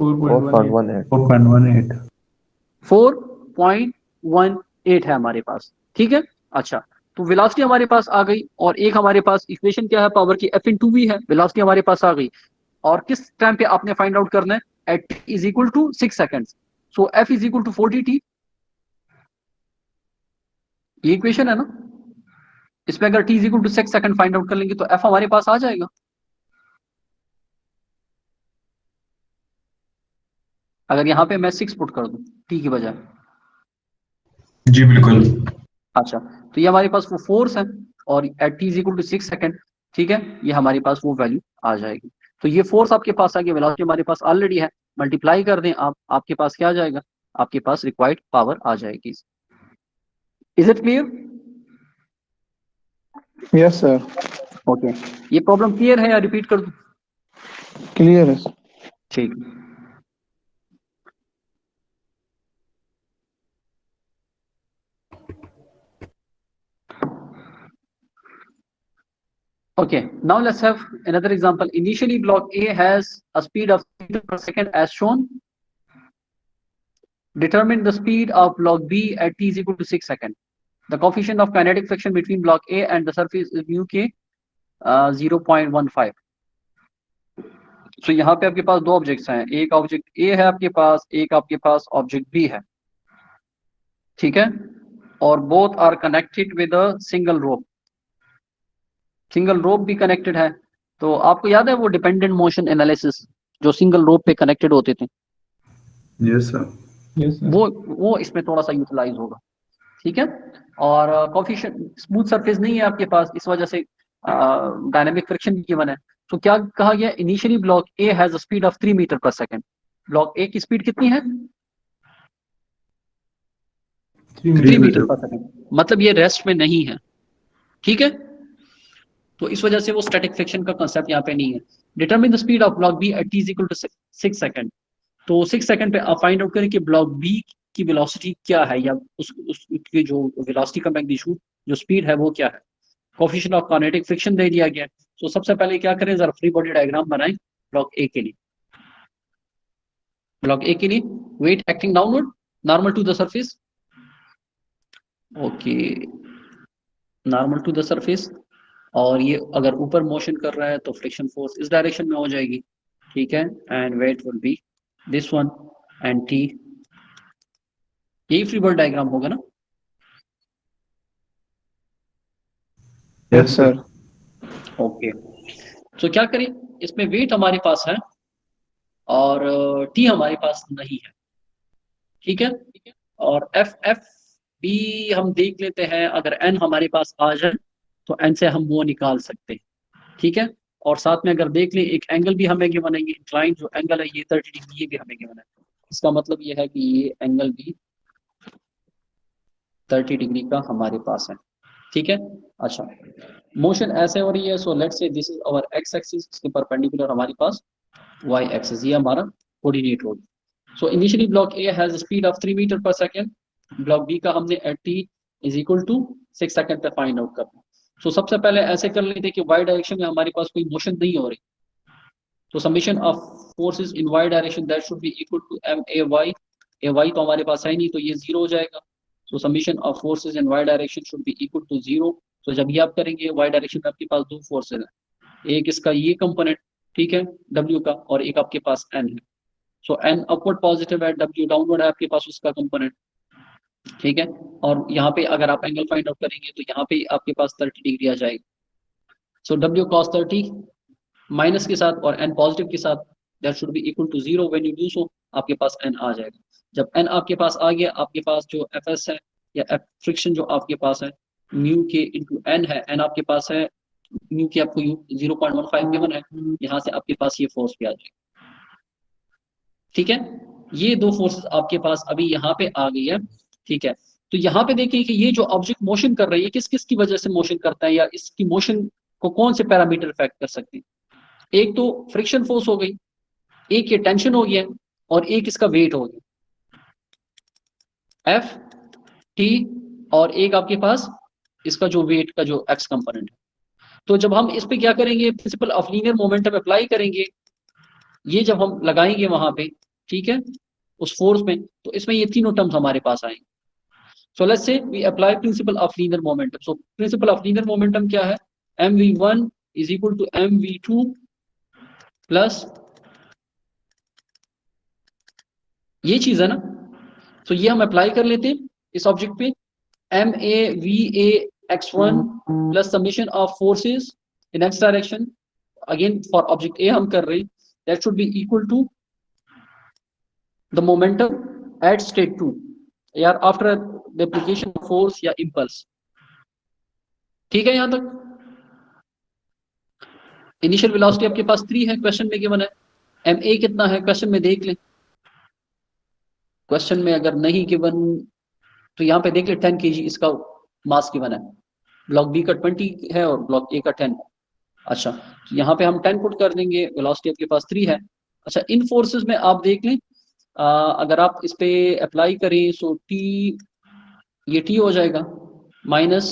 4.18। 4.18। 4.18 है हमारे पास, ठीक है। अच्छा, तो वेलोसिटी हमारे पास आ गई, और एक हमारे पास इक्वेशन क्या है, पावर की एफ इन टू वी है, वेलोसिटी हमारे पास आ गई। और किस टाइम पे आपने फाइंड आउट करना है, at is equal to 6 seconds. So F is equal to 40t, ये इक्वेशन है ना। इसमें अगर t is equal to 6 second find out कर लेंगे तो f हमारे पास आ जाएगा। अगर यहाँ पे मैं 6 पुट कर दूं t की बजाय, जी बिल्कुल। अच्छा, तो ये हमारे पास वो फोर्स है, और at t is equal to 6 second, ठीक है, ये हमारे पास वो वैल्यू आ जाएगी। तो ये फोर्स आपके पास आ गया, वेलोसिटी हमारे पास ऑलरेडी है, मल्टीप्लाई कर दें आप, आपके पास क्या आ जाएगा, आपके पास रिक्वायर्ड पावर आ जाएगी। Is it clear. Yes sir, okay, ये प्रॉब्लम क्लियर है या रिपीट कर दूं, क्लियर है। ठीक। Okay, now let's have another example. Initially, block A has a speed of 3 meters per second as shown. Determine the speed of block B at t is equal to 6 seconds. The coefficient of kinetic friction between block A and the surface is mu k 0.15. So यहाँ पे आपके पास दो ऑब्जेक्ट्स हैं, एक ऑब्जेक्ट A है आपके पास, एक आपके पास ऑब्जेक्ट B है, ठीक है, और both are connected with a single rope. Single rope भी कनेक्टेड है. तो आपको याद है वो डिपेंडेंट मोशन एनालिसिस जो सिंगल रोप पे कनेक्टेड होते थे? Yes sir. Yes, sir. वो इसमें थोड़ा सा यूटिलाइज होगा, ठीक है. और कोफिशिएंट स्मूथ सरफेस नहीं है आपके पास, इस वजह से डायनामिक फ्रिक्शन गिवन है. तो क्या कहा गया? Initially block A has a speed of 3 metre per second. Block A की स्पीड कितनी है? 3 मीटर पर सेकंड. मतलब ये रेस्ट में नहीं है, ठीक है. तो इस वजह से वो स्टैटिक फ्रिक्शन का कांसेप्ट यहाँ पे नहीं है. Determine the speed of block B at T is equal to 6 second. तो 6 सेकंड पे आप फाइंड आउट करें कि ब्लॉक बी की वेलोसिटी क्या है, या उसकी जो वेलोसिटी का मैग्नीट्यूड जो स्पीड है वो क्या है. कोफिशिएंट ऑफ काइनेटिक फ्रिक्शन दे दिया गया. तो सबसे पहले क्या करें, जरा फ्री बॉडी डायग्राम बनाएं ब्लॉक ए के लिए. ब्लॉक ए के लिए weight acting downward normal to the surface. Okay, normal to the surface. और ये अगर ऊपर मोशन कर रहा है तो फ्रिक्शन फोर्स इस डायरेक्शन में हो जाएगी, ठीक है. And weight will be this one and T. यही फ्री बॉडी डायग्राम होगा ना? Yes sir. ओके. तो क्या करें, इसमें वेट हमारे पास है और टी हमारे पास नहीं है, ठीक है. और एफ एफ भी हम देख लेते हैं. अगर एन हमारे पास आ जाए तो एन से हम वो निकाल सकते हैं, ठीक है. और साथ में अगर देख लें एक एंगल भी हमें गिवन है, ये इंक्लाइन जो एंगल है ये 30 डिग्री, ये भी हमें गिवन है. इसका मतलब ये है कि ये एंगल भी 30 डिग्री का हमारे पास है, ठीक है. अच्छा, मोशन ऐसे हो रही है. So let's say this is our X axis, इसके परपेंडिकुलर हमारे पास वाई एक्सिस, ये हमारा कोऑर्डिनेट होगी. So initially block A has speed of 3 metre per second. Block B का हमने at T is equal to 6 second पे फाइंड आउट करना. सो सबसे पहले ऐसे कर लेते कि वाई डायरेक्शन में हमारे पास कोई मोशन नहीं हो रही. तो summation of forces in Y direction that should be equal to M A Y. A Y तो हमारे पास है नहीं, तो ये जीरो हो जाएगा. So summation of forces in Y direction should be equal to zero. तो जब ये आप करेंगे वाई डायरेक्शन में आपके पास दो फोर्सेस हैं, एक इसका ये कंपोनेंट, ठीक है, डब्ल्यू का, और एक आपके पास एन है. सो एन अपवर्ड पॉजिटिव है, डब्ल्यू डाउनवर्ड है आपके पास उसका कंपोनेंट, ठीक है. और यहाँ पे अगर आप एंगल फाइंड आउट करेंगे तो यहाँ पे आपके पास 30 डिग्री आ जाएगी. सो डब्ल्यू कॉस 30 माइनस के साथ और एन पॉजिटिव के साथ that should be equal to zero. When you do so आपके पास एन आ जाएगा. जब एन आपके पास आ गया, आपके पास जो एफ एस है या एफ फ्रिक्शन जो आपके पास है म्यू के इंटू एन है. एन आपके पास है, म्यू के आपको 0.15 गिवन है. यहाँ से आपके पास ये फोर्स भी आ जाएगा, ठीक है. ये दो फोर्सेस आपके पास अभी यहाँ पे आ गई है, ठीक है. तो यहाँ पे देखिए कि ये जो ऑब्जेक्ट मोशन कर रही है किस किस की वजह से मोशन करता है, या इसकी मोशन को कौन से पैरामीटर इफेक्ट कर सकते हैं. एक तो फ्रिक्शन फोर्स हो गई, एक ये टेंशन हो गया, और एक इसका वेट हो गया एफ टी, और एक आपके पास इसका जो वेट का जो एक्स कंपोनेंट है. तो जब हम इस पे क्या करेंगे, principal of linear momentum apply करेंगे. ये जब हम लगाएंगे वहां पे, ठीक है, उस फोर्स में, तो इसमें ये तीनों टर्म्स हमारे पास आएंगे. So let's say we apply principle of linear momentum. So principle of linear momentum क्या है? mv1 is equal to mv2 plus ये चीज है ना. तो ये हम अप्लाई कर लेते हैं इस ऑब्जेक्ट पे. ma va x1 plus summation of forces in x direction. Again for object A हम कर रहे हैं, that should be equal to the momentum at state 2 यार after the application of force या इम्पल्स, ठीक है. यहां तक इनिशियल वेलोसिटी आपके पास 3 है, क्वेश्चन में गिवन है. एम ए कितना है क्वेश्चन में देख लें. क्वेश्चन में अगर नहीं गिवन तो यहाँ पे देख ले 10 kg इसका मास गिवन है. ब्लॉक बी का 20 है और ब्लॉक ए का 10 है. अच्छा, तो यहाँ पे हम 10 पुट कर देंगे, वेलोसिटी आपके पास 3 है. अच्छा, इन फोर्सेस में आप देख लें, अगर आप इस पे अप्लाई करें सो टी, ये टी हो जाएगा, माइनस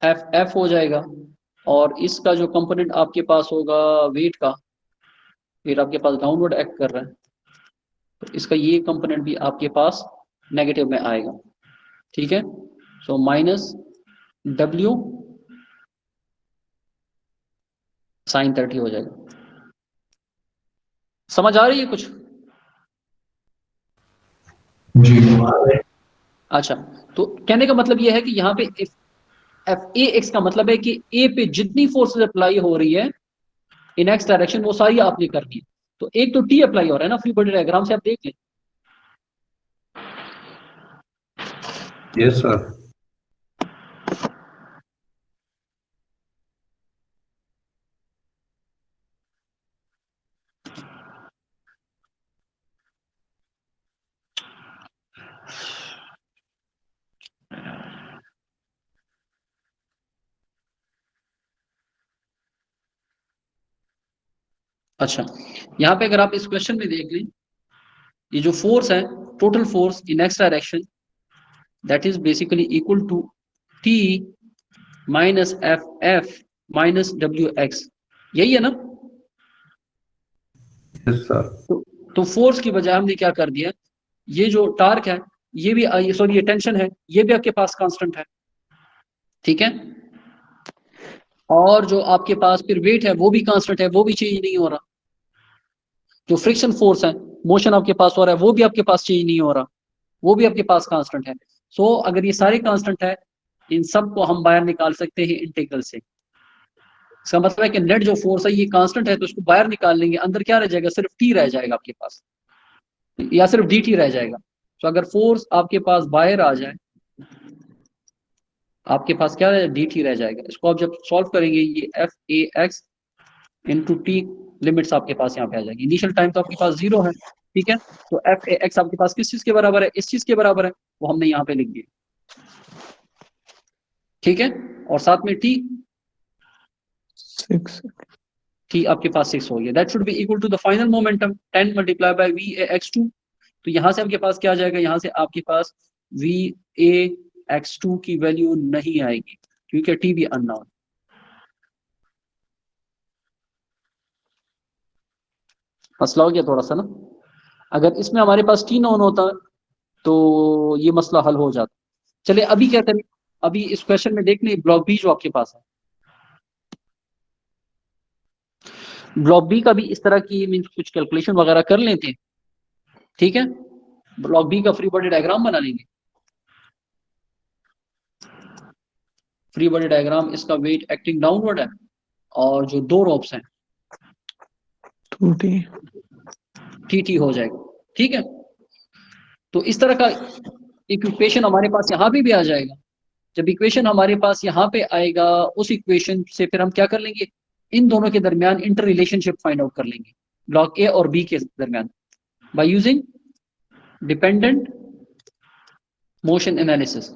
एफ एफ हो जाएगा, और इसका जो कंपोनेंट आपके पास होगा वेट का, वेट आपके पास डाउनवर्ड एक्ट कर रहा है, तो इसका ये कंपोनेंट भी आपके पास नेगेटिव में आएगा। ठीक है, सो माइनस डब्ल्यू साइन 30 हो जाएगा। समझ आ रही है कुछ? अच्छा, तो कहने का मतलब ये है कि यहाँ पे एफ ए एक्स का मतलब है कि ए पे जितनी फोर्सेस अप्लाई हो रही है इन एक्स डायरेक्शन वो सारी आपने करनी है। तो एक तो टी अप्लाई हो रहा है ना, फ्री बॉडी डायग्राम से आप देख लें। Yes, sir. अच्छा, यहाँ पे अगर आप इस क्वेश्चन में देख लें, ये जो फोर्स है, total force in X direction that is basically equal to T minus F F minus W X, यही है ना? Yes, sir. तो फोर्स की बजाय हमने क्या कर दिया, ये जो टार्क है ये भी, सॉरी ये टेंशन है, ये भी आपके पास कांस्टेंट है। ठीक है, और जो आपके पास फिर वेट है वो भी कांस्टेंट है, वो भी चेंज नहीं हो रहा। जो फ्रिक्शन फोर्स है, मोशन आपके पास हो रहा है, वो भी आपके पास चेंज नहीं हो रहा, वो भी आपके पास कांस्टेंट है। सो अगर ये सारे कांस्टेंट है, इन सब को हम बाहर निकाल सकते हैं इंटीग्रल से। इसका मतलब है कि नेट जो फोर्स है ये कांस्टेंट है, तो इसको बाहर निकाल लेंगे, अंदर क्या रह जाएगा, सिर्फ टी रह जाएगा आपके पास, या सिर्फ डी टी रह जाएगा। तो अगर फोर्स आपके पास बाहर आ जाए, आपके पास क्या डी टी रह जाएगा। इसको आप जब सॉल्व करेंगे, ये F A x into T limits आपके पास यहाँ पे आ जाएगी। इनिशियल टाइम तो आपके पास 0 है। ठीक है, तो एफ ए एक्स आपके पास किस चीज के बराबर है, इस चीज के बराबर है, वो हमने यहाँ पे लिख दिया। ठीक है, और साथ में टी 6 टी आपके पास 6 हो गया। That should be equal to the final momentum 10 multiply by V A X two. तो यहां से आपके पास क्या आ जाएगा, यहां से आपके पास वी ए एक्स टू की वैल्यू नहीं आएगी क्योंकि टी भी अननोन। मसला हो गया थोड़ा सा ना। अगर इसमें हमारे पास टी नॉन होता तो ये मसला हल हो जाता। चलिए अभी क्या करें, अभी इस क्वेश्चन में देख लें ब्लॉक बी जो आपके पास है। ब्लॉक बी का भी इस तरह की मीन कुछ कैलकुलेशन वगैरह कर लेते हैं। ठीक है, ब्लॉक बी का फ्री बॉडी डायग्राम बना लेंगे। फ्री बॉडी डायग्राम, इसका वेट एक्टिंग डाउनवर्ड है और जो दो रोप्स हैं 2T टी टी हो जाएगा। ठीक है, तो इस तरह का इक्वेशन हमारे पास यहाँ पे भी आ जाएगा। जब इक्वेशन हमारे पास यहाँ पे आएगा, उस इक्वेशन से फिर हम क्या कर लेंगे, इन दोनों के दरमियान इंटर रिलेशनशिप फाइंड आउट कर लेंगे, ब्लॉक ए और बी के दरमियान, by using dependent motion analysis.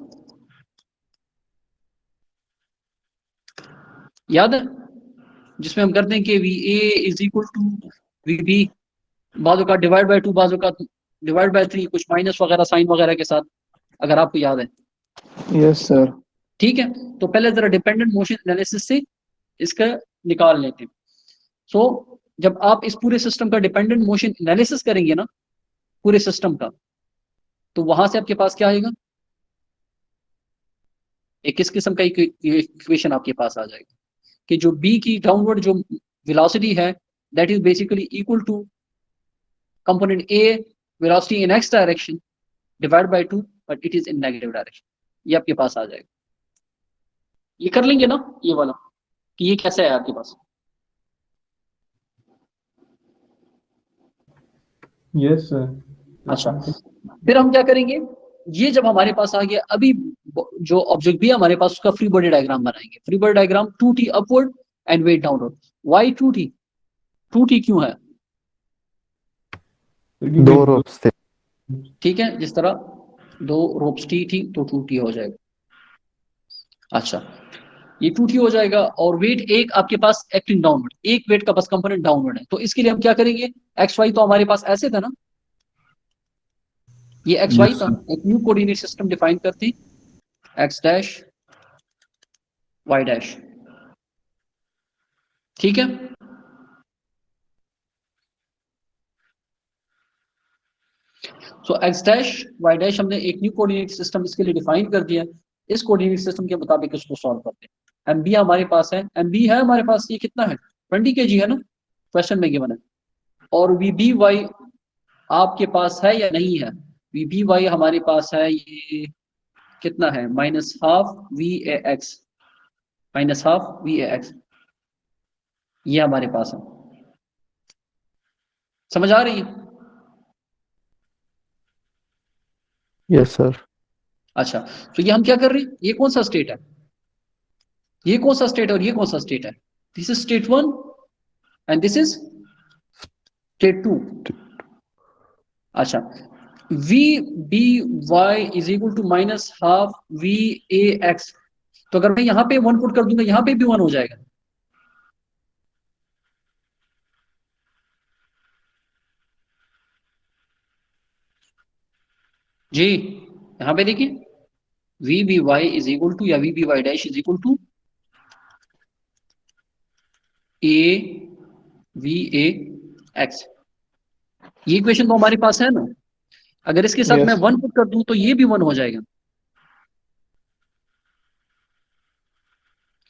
याद है, जिसमें हम करते हैं कि V A is equal to V B, बाजू का डिवाइड बाय 2, बाजू का डिवाइड बाय 3, कुछ माइनस वगैरह साइन वगैरह के साथ, अगर आपको याद है। Yes sir. ठीक है, तो पहले जरा डिपेंडेंट मोशन एनालिसिस से इसका निकाल लेते हैं। सो जब आप इस पूरे सिस्टम का डिपेंडेंट मोशन एनालिसिस करेंगे ना, पूरे सिस्टम का, तो वहां से आपके पास क्या आएगा, एक किस किस्म का इक्वेशन आपके पास आ जाएगा कि जो बी की डाउनवर्ड जो वेलोसिटी है that is basically equal to component A velocity in X direction divide by 2 but it is in negative direction. ये आपके पास आ जाएगा। ये कर लेंगे ना ये वाला, कि ये कैसे है आपके पास। Yes sir. अच्छा, फिर हम क्या करेंगे, ये जब हमारे पास आ गया, अभी जो ऑब्जेक्ट भी है हमारे पास उसका फ्री बॉडी डायग्राम बनाएंगे। Free body diagram 2T upward and weight downward. Why 2T, 2T क्यों है, दो रोप्स थे। ठीक है, जिस तरह दो रोप्स टी थी तो 2T हो जाएगा। अच्छा, ये 2T हो जाएगा और वेट एक आपके पास एक्टिंग डाउनवर्ड, एक वेट का बस कंपोनेंट डाउनवर्ड है। तो इसके लिए हम क्या करेंगे, एक्स वाई तो हमारे पास ऐसे था ना, ये एक्स वाई Yes, था, sir. एक न्यू कोऑर्डिनेट सिस्टम डिफाइन करते एक्स डैश वाई डैश। ठीक है। सो एक्स डैश वाई डैश हमने एक न्यू कोऑर्डिनेट सिस्टम इसके लिए डिफाइन कर दिया। इस कोऑर्डिनेट सिस्टम के मुताबिक इसको सॉल्व करते हैं। एम बी हमारे पास है, एम बी है हमारे पास, ये कितना है 20 kg है ना, क्वेश्चन में गिवन है। और वी बी वाई आपके पास है या नहीं है? वी बी वाई हमारे पास है, ये कितना है -12 VAX, -12 VAX, ये हमारे पास है। समझ आ रही है? Yes sir. अच्छा, तो ये हम क्या कर रहे हैं, ये कौन सा स्टेट है, ये कौन सा स्टेट है और ये कौन सा स्टेट है? This is state 1 and this is state 2। अच्छा, V B Y is equal to -12 VAX, तो अगर मैं यहां पे 1 पुट कर दूंगा यहां पे भी 1 हो जाएगा। जी, यहां पे देखिए V B Y is equal to, या V B Y dash is equal to A VAX। ये इक्वेशन तो हमारे पास है ना। अगर इसके साथ मैं यस 1 पुट कर दूं तो ये भी 1 हो जाएगा।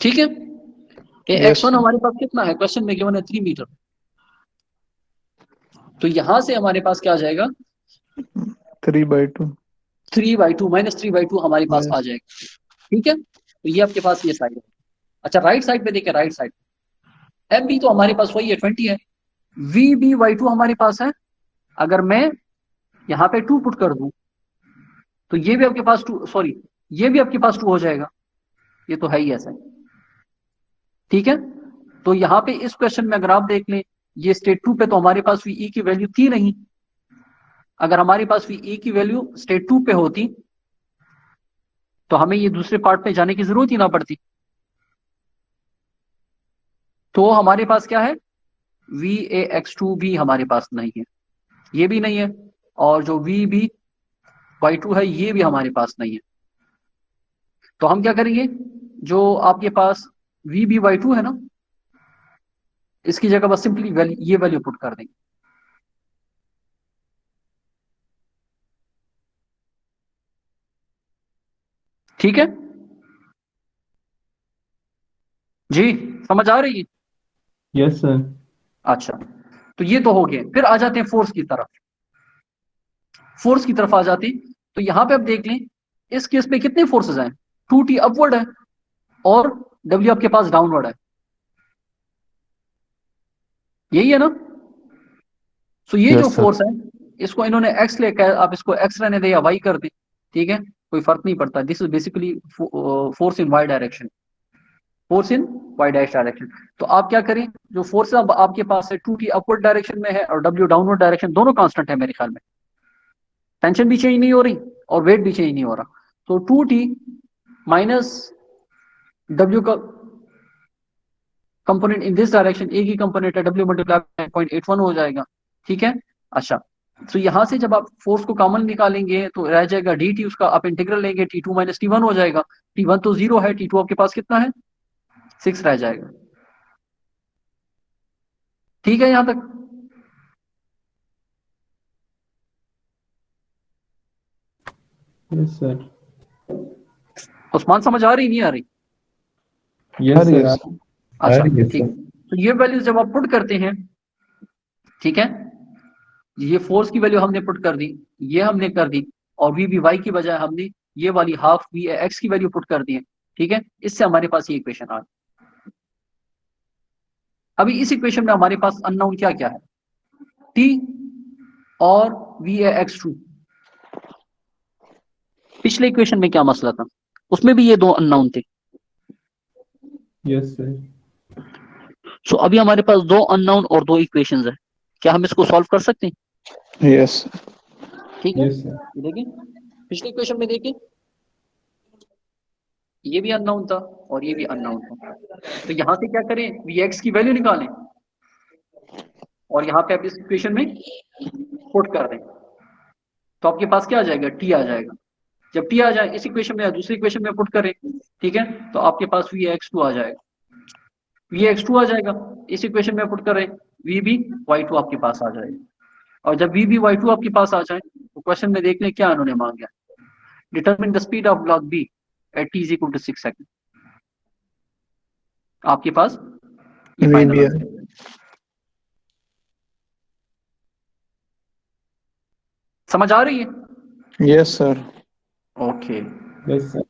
ठीक है। यस X1 हमारे पास कितना है, क्वेश्चन में गिवन है 3 मीटर। तो यहां से हमारे पास क्या आ जाएगा, 3/2। 3/2 -3/2 हमारे पास आ यस जाएगा। ठीक है, तो ये आपके पास ये साइड है। अच्छा, राइट साइड पे देखें, राइट साइड एम बी तो हमारे पास वही है 20 है। VB/2 हमारे पास है। अगर मैं यहाँ पे 2 पुट कर दूं तो ये भी आपके पास 2, सॉरी ये भी आपके पास 2 हो जाएगा। ये तो है ही ऐसा। ठीक है, तो यहाँ पे इस क्वेश्चन में अगर आप देख लें, ये स्टेट 2 पे तो हमारे पास VE की वैल्यू थी नहीं। अगर हमारे पास VE की वैल्यू स्टेट 2 पे होती तो हमें ये दूसरे पार्ट पे जाने की जरूरत ही ना पड़ती। तो हमारे पास क्या है, VAX2 भी हमारे पास नहीं है, ये भी नहीं है, और जो VB/2 है ये भी हमारे पास नहीं है। तो हम क्या करेंगे, जो आपके पास VB/2 है ना, इसकी जगह बस सिंपली ये वैल्यू पुट कर देंगे। ठीक है जी, समझ आ रही है? Yes sir. अच्छा, तो ये तो हो गया। फिर आ जाते हैं फोर्स की तरफ। फोर्स की तरफ आ जाते हैं तो यहां पे आप देख लें, इस केस में कितने फोर्सेस हैं, 2T अपवर्ड है और W आपके पास डाउनवर्ड है, यही है ना। सो ये जो यस सर। फोर्स है, इसको इन्होंने एक्स लेकर, आप इसको एक्स रहने दें या वाई कर दें, ठीक है, कोई फर्क नहीं पड़ता। This is basically force in Y direction, force in Y dash direction. तो आप क्या करें, जो फोर्स अब आपके पास है 2T अपवर्ड डायरेक्शन में है और W डाउनवर्ड डायरेक्शन, दोनों कांस्टेंट है मेरे ख्याल में। टेंशन भी चेंज नहीं हो रही और वेट भी चेंज नहीं हो रहा। तो 2T माइनस W का कंपोनेंट इन दिस डायरेक्शन, एक ही कंपोनेंट है, W मल्टीप्लाई 0.81 हो जाएगा। ठीक है। अच्छा, तो यहां से जब आप फोर्स को कॉमन निकालेंगे तो रह जाएगा dt, उसका आप इंटीग्रल लेंगे T2 माइनस T1 हो जाएगा। T1 तो 0 है, T2 आपके पास कितना है 6 रह जाएगा। ठीक है यहां तक? Yes sir. उस्मान समझ आ रही नहीं आ रही? Yes sir. यस अच्छा रही है ठीक। सर। तो ये वैल्यूज जब आप पुट करते हैं, ठीक है, ये फोर्स की वैल्यू हमने पुट कर दी, ये हमने कर दी, और वी बी वाई की बजाय हमने ये वाली हाफ वी एक्स की वैल्यू पुट कर दी है। ठीक है, इससे हमारे पास ये इक्वेशन आ गई। अभी इस इक्वेशन में हमारे पास अननोन क्या क्या है, टी और VAX2। पिछले इक्वेशन में क्या मसला था, उसमें भी ये दो अननोन थे। Yes sir. सो अभी हमारे पास दो अननोन और दो इक्वेशंस है, क्या हम इसको सॉल्व कर सकते हैं? यस ठीक है, यस सर। ये देखिए पिछले इक्वेशन में देखिए, ये भी अननोन था और ये भी अननोन था। तो यहां से क्या करें, VX की वैल्यू निकालें और यहाँ पे आप इस इक्वेशन में पुट कर दें, तो आपके पास क्या आ जाएगा, T आ जाएगा। जब T आ जाए इस इक्वेशन में या दूसरी इक्वेशन में पुट करें, ठीक है, तो आपके पास VX2 आ जाएगा। Vx2 आ जाएगा, इस इक्वेशन में पुट कर रहे हैं, Vby2 आपके पास आ जाएगा। और जब Vby2 आपके पास आ जाए तो क्वेश्चन में देख लें क्या उन्होंने मांगा, determine the speed of block B at t = 6 second. आपके पास ये फाइनल VBI. आंसर। समझ आ रही है? Yes, sir. Okay. Yes sir.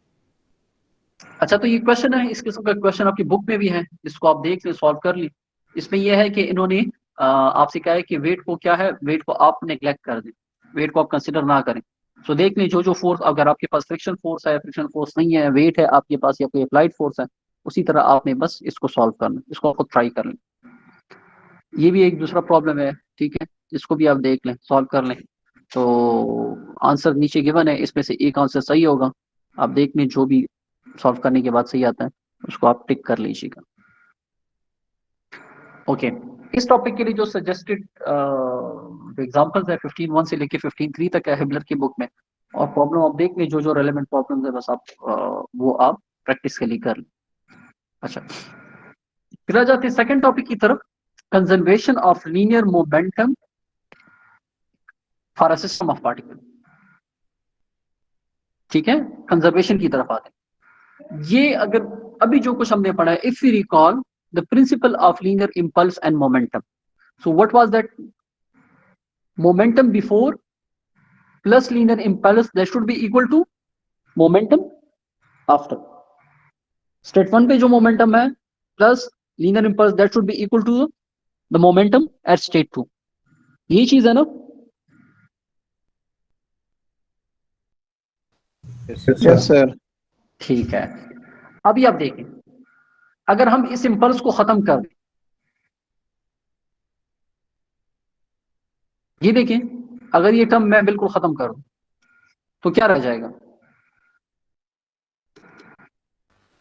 अच्छा, तो ये क्वेश्चन है, इस किस्म का क्वेश्चन आपकी बुक में भी है, इसको आप देख लें, सॉल्व कर लें। इसमें यह है कि इन्होंने आपसे कहा है कि वेट को क्या है, वेट को आप नेग्लेक्ट कर दें, वेट को आप कंसिडर ना करें। सो देख लें जो जो फोर्स, अगर आपके पास फ्रिक्शन फोर्स है, फ्रिक्शन फोर्स नहीं है, वेट है आपके पास या कोई अप्लाइड फोर्स है, उसी तरह आपने बस इसको सॉल्व करना, इसको आपको ट्राई कर लें। ये भी एक दूसरा प्रॉब्लम है, ठीक है, इसको भी आप देख लें, सॉल्व कर लें। तो आंसर नीचे गिवन है, इसमें से एक आंसर सही होगा, आप देख लें, जो भी सॉल्व करने के बाद सही आता है उसको आप टिक कर लीजिएगा। ओके, इस टॉपिक के लिए जो सजेस्टेड एग्जांपल्स है 15.1 से लेके 15.3 तक है हिबलर की बुक में, और प्रॉब्लम आप देख लें, जो जो रेलेवेंट प्रॉब्लम्स है बस आप वो आप प्रैक्टिस के लिए कर लें। अच्छा, फिर आ जाते हैं सेकंड टॉपिक की तरफ, conservation of linear momentum for a system of particle. ठीक है, कंजर्वेशन की तरफ आते हैं। ये अगर अभी जो कुछ हमने पढ़ा है, if you recall the principle of linear impulse and momentum, so what was that? Momentum before plus linear impulse, that should be equal to momentum after. State 1 पे जो मोमेंटम है plus linear impulse, that should be equal to the momentum at state 2। यही चीज है ना? Yes, Yes, sir. sir. ठीक है, अभी आप देखें, अगर हम इस इंपल्स को खत्म कर दें, ये देखें, अगर ये टर्म मैं बिल्कुल खत्म करूं तो क्या रह जाएगा?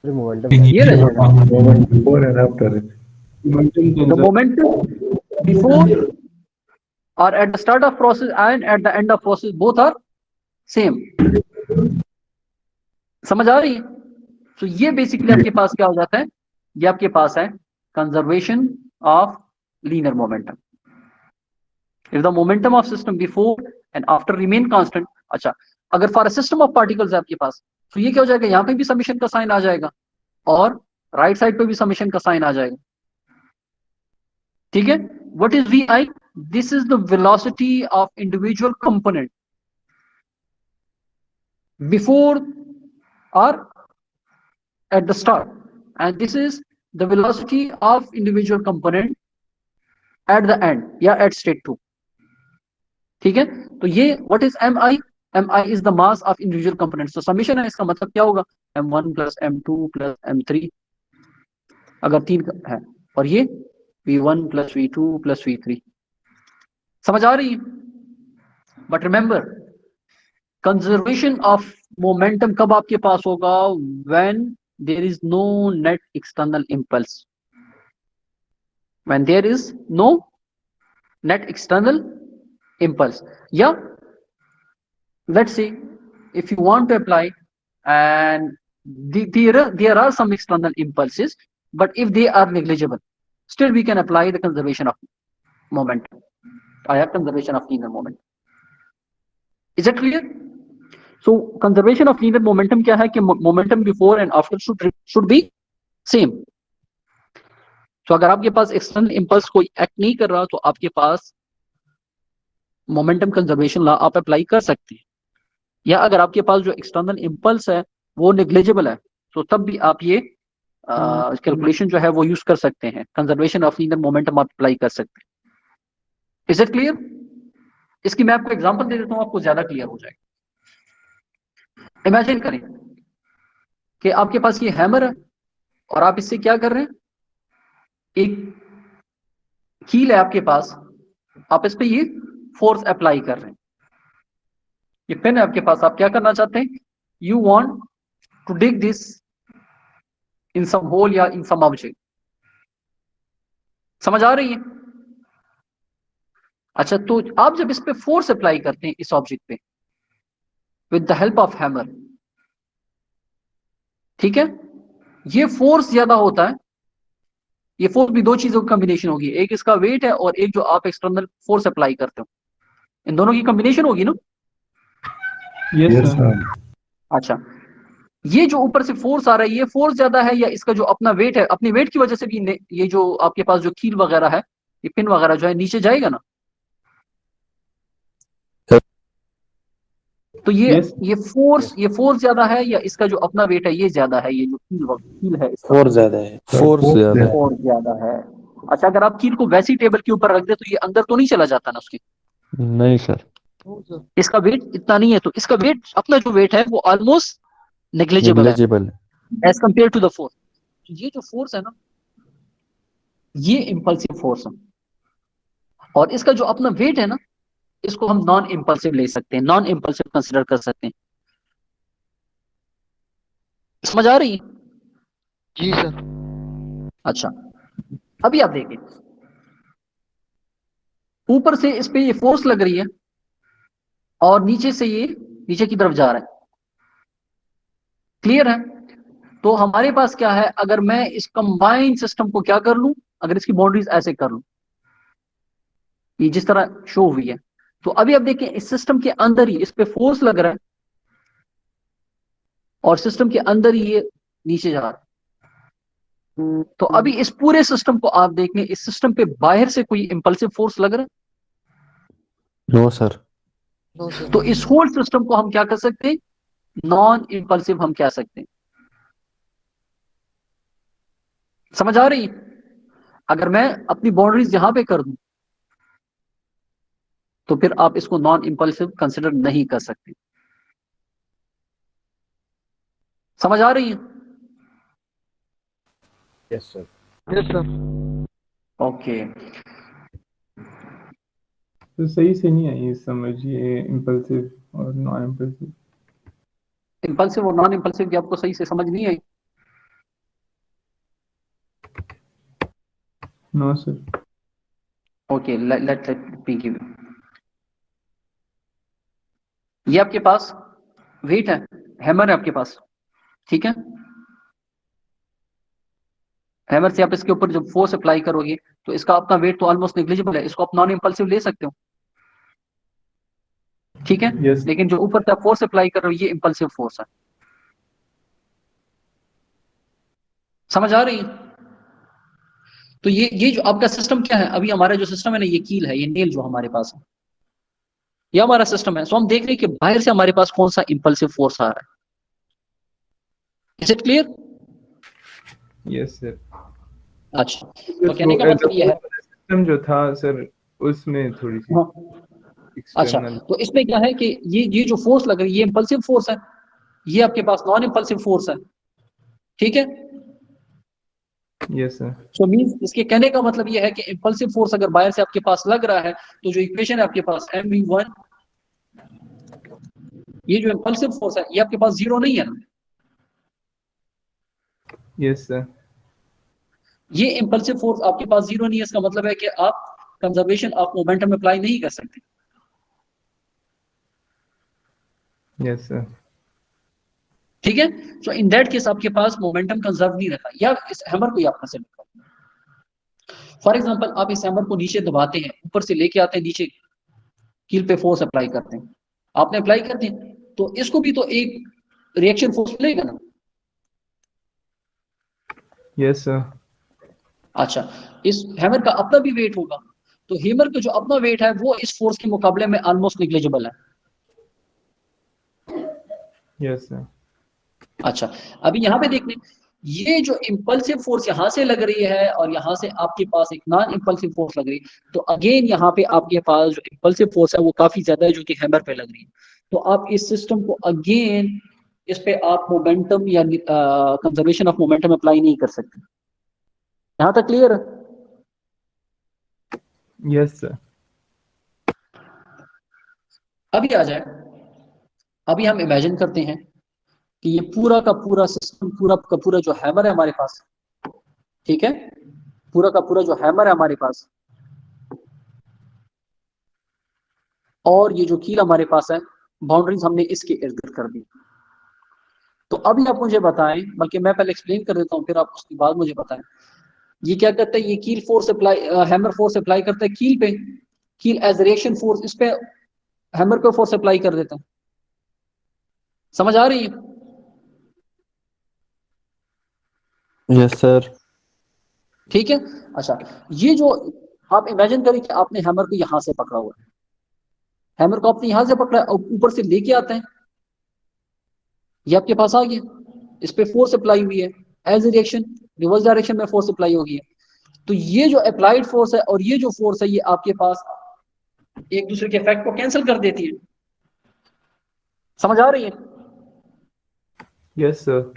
मोमेंटम ये रह जाएगा, Moment before and after it. Momentum the momentum before और at the start of process and at the end of process both are same. समझ आ रही है? तो ये बेसिकली आपके पास क्या हो जाता है, ये आपके पास है conservation of linear momentum. If the momentum of system before and after remain constant. अच्छा, अगर for a system of particles है आपके पास, तो ये क्या हो जाएगा, यहां पे भी समेशन का साइन आ जाएगा और राइट साइड पे भी समेशन का साइन आ जाएगा। ठीक है, what is V I? This is the velocity of individual component before or at the start, and this is the velocity of individual component at the end या at state 2। ठीक है, तो ये what is mi? mi is the mass of individual components। तो समीशन है, इसका मतलब क्या होगा, m1 plus m2 plus m3, अगर 3 है, और ये v1 plus v2 plus v3। समझ आ रही है? But remember, conservation of momentum कब आपके पास होगा? When there is no net external impulse, when there is no net external impulse. Yeah, let's say if you want to apply and there are some external impulses, but if they are negligible, still we can apply the conservation of momentum. I have conservation of linear momentum. Is it clear? So conservation of linear momentum क्या है कि momentum before and after should be same. तो अगर आपके पास एक्सटर्नल इंपल्स कोई एक्ट नहीं कर रहा तो आपके पास मोमेंटम कंजर्वेशन लॉ आप अप्लाई कर सकते हैं, या अगर आपके पास जो एक्सटर्नल इंपल्स है वो नेग्लिजिबल है तो तब भी आप ये कैलकुलेशन जो है वो यूज कर सकते हैं, कंजर्वेशन ऑफ लीनियर मोमेंटम आप अप्लाई कर सकते हैं। Is it clear? इसकी मैं आपको एग्जांपल दे देता हूं, आपको ज्यादा क्लियर हो जाएगा। इमेजिन करें कि आपके पास ये हैमर है और आप इससे क्या कर रहे हैं, एक कील है आपके पास, आप इस पे ये फोर्स अप्लाई कर रहे हैं, ये पेन है आपके पास, आप क्या करना चाहते हैं, you want to dig this in some hole या इन सम ऑब्जेक्ट। समझ आ रही है? अच्छा, तो आप जब इस पे फोर्स अप्लाई करते हैं इस ऑब्जेक्ट पे with the help of hammer, ठीक है, ये फोर्स ज्यादा होता है ये फोर्स भी दो चीजों की कॉम्बिनेशन होगी, एक इसका वेट है और एक जो आप एक्सटर्नल फोर्स अप्लाई करते हो, इन दोनों की कॉम्बिनेशन होगी ना। Yes Yes, sir. sir. अच्छा, ये जो ऊपर से फोर्स आ रहा है, ये फोर्स ज्यादा है या इसका जो अपना वेट है, अपनी वेट की वजह से भी ये जो आपके पास जो कील वगैरह है, ये पिन वगैरह जो है नीचे जाएगा ना। तो यस ये फोर्स ज्यादा है या इसका जो अपना वेट है ये ज्यादा है, ये जो कील है इसका फोर ज्यादा है। फोर्स ज्यादा है। फोर्स ज्यादा है। अच्छा, अगर आप कील को वैसी टेबल के ऊपर रख दे तो ये अंदर तो नहीं चला जाता ना उसके, नहीं सर। इसका वेट इतना नहीं है, तो इसका वेट अपना जो वेट है वो ऑलमोस्ट नेग्लिजिबल है negligible. As compared to the force. ये जो फोर्स है ना, ये इंपल्सिव फोर्स है, और इसका जो अपना वेट है ना, इसको हम नॉन इंपल्सिव ले सकते हैं, नॉन इंपल्सिव कंसिडर कर सकते हैं। समझ आ रही है? जी सर। अच्छा, अभी आप देखिए, ऊपर से इस पे ये फोर्स लग रही है और नीचे से ये नीचे की तरफ जा रहा है। क्लियर है? तो हमारे पास क्या है, अगर मैं इस कंबाइंड सिस्टम को क्या कर लूं, अगर इसकी बाउंड्रीज ऐसे कर लूं, ये जिस तरह शो हुई है, तो अभी आप देखें इस सिस्टम के अंदर ही इस पे फोर्स लग रहा है और सिस्टम के अंदर ही ये नीचे जा रहा है। तो अभी इस पूरे सिस्टम को आप देखें, इस सिस्टम पे बाहर से कोई इंपल्सिव फोर्स लग रहा नो सर। है, तो इस होल सिस्टम को हम क्या कर सकते हैं, नॉन इंपल्सिव हम कह सकते हैं। समझ आ रही है? अगर मैं अपनी बाउंड्रीज यहां पे कर दूं तो फिर आप इसको नॉन इंपल्सिव कंसिडर नहीं कर सकते। समझ आ रही है? Yes sir. Yes sir. Okay. तो सही से नहीं आई समझ ये इम्पल्सिव और नॉन इम्पल्सिव। इंपल्सिव और नॉन इंपल्सिव की आपको सही से समझ नहीं आई? No sir. Okay, let me give you. ये आपके पास वेट है, हैमर है आपके पास, ठीक है। हैमर से आप इसके ऊपर जब फोर्स अप्लाई करोगे तो इसका अपना वेट तो ऑलमोस्ट नेग्लिजिबल है, इसको आप नॉन इंपल्सिव ले सकते हो, ठीक है। यस लेकिन जो ऊपर से आप फोर्स अप्लाई कर रहे हो ये इंपल्सिव फोर्स है। समझ आ रही है? तो ये जो आपका सिस्टम क्या है, अभी हमारा जो सिस्टम है ना, ये कील है, ये नेल जो हमारे पास है, ये हमारा सिस्टम है। सो हम देख रहे हैं कि बाहर से हमारे पास कौन सा इंपल्सिव फोर्स आ रहा है। Is it clear? Yes sir. अच्छा, तो कहने का मतलब ये है, सिस्टम जो था सर उसमें थोड़ी सी हाँ, अच्छा, एक्सटर्नल। तो इसमें क्या है कि ये जो फोर्स लग रही है ये इंपल्सिव फोर्स है, ये आपके पास नॉन इंपल्सिव फोर्स है, ठीक है। Yes sir. सो मींस इसके कहने का मतलब ये है कि इंपल्सिव फोर्स अगर बाहर से आपके पास लग रहा है तो जो इक्वेशन है आपके पास mv1, ये जो इंपल्सिव फोर्स है ये आपके पास जीरो नहीं है ना, यस सर। ये इंपल्सिव फोर्स आपके पास जीरो नहीं है, इसका मतलब है कि आप कंजर्वेशन ऑफ मोमेंटम अप्लाई नहीं कर सकते, यस सर। ठीक है। सो इन दैट केस आपके पास मोमेंटम कंजर्व नहीं रहता, या इस हैमर को ही आप कंसीडर करो। फॉर एग्जांपल, आप इस हैमर को नीचे दबाते हैं, ऊपर से लेके आते हैं नीचे, कील पे फोर्स अप्लाई करते हैं, आपने अप्लाई कर दी, तो इसको भी तो एक रिएक्शन फोर्स मिलेगा ना। Yes sir. अच्छा, इस हैमर का अपना भी वेट होगा, तो हैमर का जो अपना वेट है वो इस फोर्स के मुकाबले में ऑलमोस्ट निग्लिजिबल है। Yes sir. अच्छा, अभी यहाँ पे देखने, ये जो इंपल्सिव फोर्स यहाँ से लग रही है और यहाँ से आपके पास एक नॉन इंपल्सिव फोर्स लग रही है, तो अगेन यहाँ पे आपके पास जो इंपल्सिव फोर्स है वो काफी ज्यादा है जो कि हैमर पे लग रही है। तो आप इस सिस्टम को अगेन इस पे आप मोमेंटम या कंजर्वेशन ऑफ मोमेंटम अप्लाई नहीं कर सकते। यहाँ तक क्लियर है? Yes sir. अभी आ जाए, अभी हम इमेजिन करते हैं कि ये पूरा का पूरा सिस्टम, पूरा का पूरा जो हैमर है हमारे पास, ठीक है, पूरा का पूरा जो हैमर है हमारे पास और ये जो कील हमारे पास है, बाउंड्रीज हमने इसके इर्द गिर्द कर दी। तो अभी आप मुझे बताएं, बल्कि मैं पहले एक्सप्लेन कर देता हूं फिर आप उसके बाद मुझे बताएं ये क्या करता है, ये कील force apply, hammer force apply करता है कील पे, कील एज रिएक्शन फोर्स इस पे हैमर पे फोर्स अप्लाई कर देता है। समझ आ रही है? Yes sir. ठीक है। अच्छा, ये जो आप इमेजिन करें कि आपने हैमर को यहां से पकड़ा हुआ है, हैमर को आपने यहां से पकड़ा है और ऊपर से लेके आते हैं, ये आपके पास आ गया, इस पे फोर्स अप्लाई हुई है, as a reaction reverse direction में फोर्स अप्लाई होगी है। तो ये जो अप्लाइड फोर्स है और ये जो फोर्स है, ये आपके पास एक दूसरे के इफेक्ट को कैंसिल कर देती है। समझ आ रही है? Yes sir.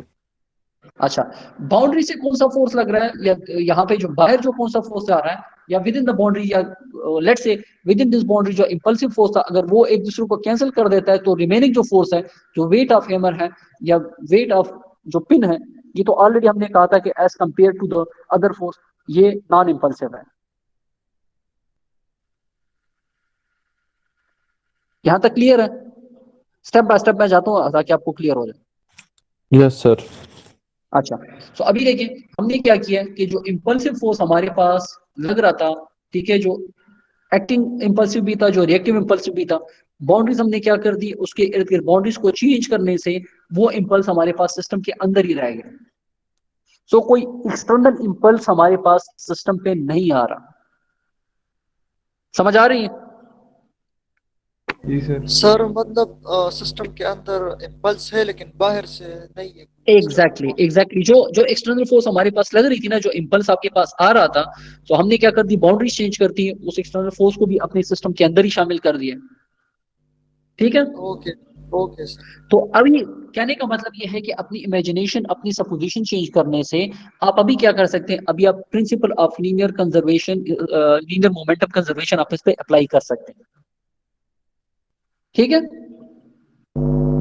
अच्छा, बाउंड्री से कौन सा फोर्स लग रहा है, या यहाँ पे जो बाहर जो कौन सा फोर्स आ रहा है, या विद इन द बाउंड्री, या लेट से विद इन दिस बाउंड्री जो इंपल्सिव फोर्स था, अगर वो एक दूसरे को कैंसिल कर देता है, तो रिमेनिंग जो फोर्स है, जो वेट ऑफ हैमर है या वेट ऑफ जो पिन है, ये तो ऑलरेडी हमने कहा था कि as compared to the other force ये नॉन इंपल्सिव है। यहां तक क्लियर है? स्टेप बाय स्टेप मैं जाता हूँ ताकि आपको क्लियर हो जाए। Yes sir. अच्छा, तो अभी देखिए हमने क्या किया कि जो इंपल्सिव फोर्स हमारे पास लग रहा था, ठीक है, जो एक्टिंग इंपल्सिव भी था, जो रिएक्टिव इंपल्सिव भी था, बाउंड्रीज हमने क्या कर दी, उसके इर्द गिर्द बाउंड्रीज को चेंज करने से वो इंपल्स हमारे पास सिस्टम के अंदर ही रह गया। सो कोई एक्सटर्नल इंपल्स हमारे पास सिस्टम पे नहीं आ रहा। समझ आ रही है? जी सर। सर मतलब सिस्टम के अंदर इम्पल्स है लेकिन बाहर से नहीं है। एग्जैक्टली जो एक्सटर्नल फोर्स हमारे पास लग रही थी ना, जो इंपल्स आपके पास आ रहा था, तो हमने क्या कर दी, बाउंड्री चेंज कर दी, उस एक्सटर्नल फोर्स को भी अपने सिस्टम के अंदर ही शामिल कर दिया। ठीक है। Okay okay sir. तो अभी कहने का मतलब यह है कि अपनी इमेजिनेशन, अपनी सपोजिशन चेंज करने से आप अभी क्या कर सकते हैं, अभी आप principal of linear conservation, linear momentum conservation आप इस पे अप्लाई कर सकते हैं। ठीक है।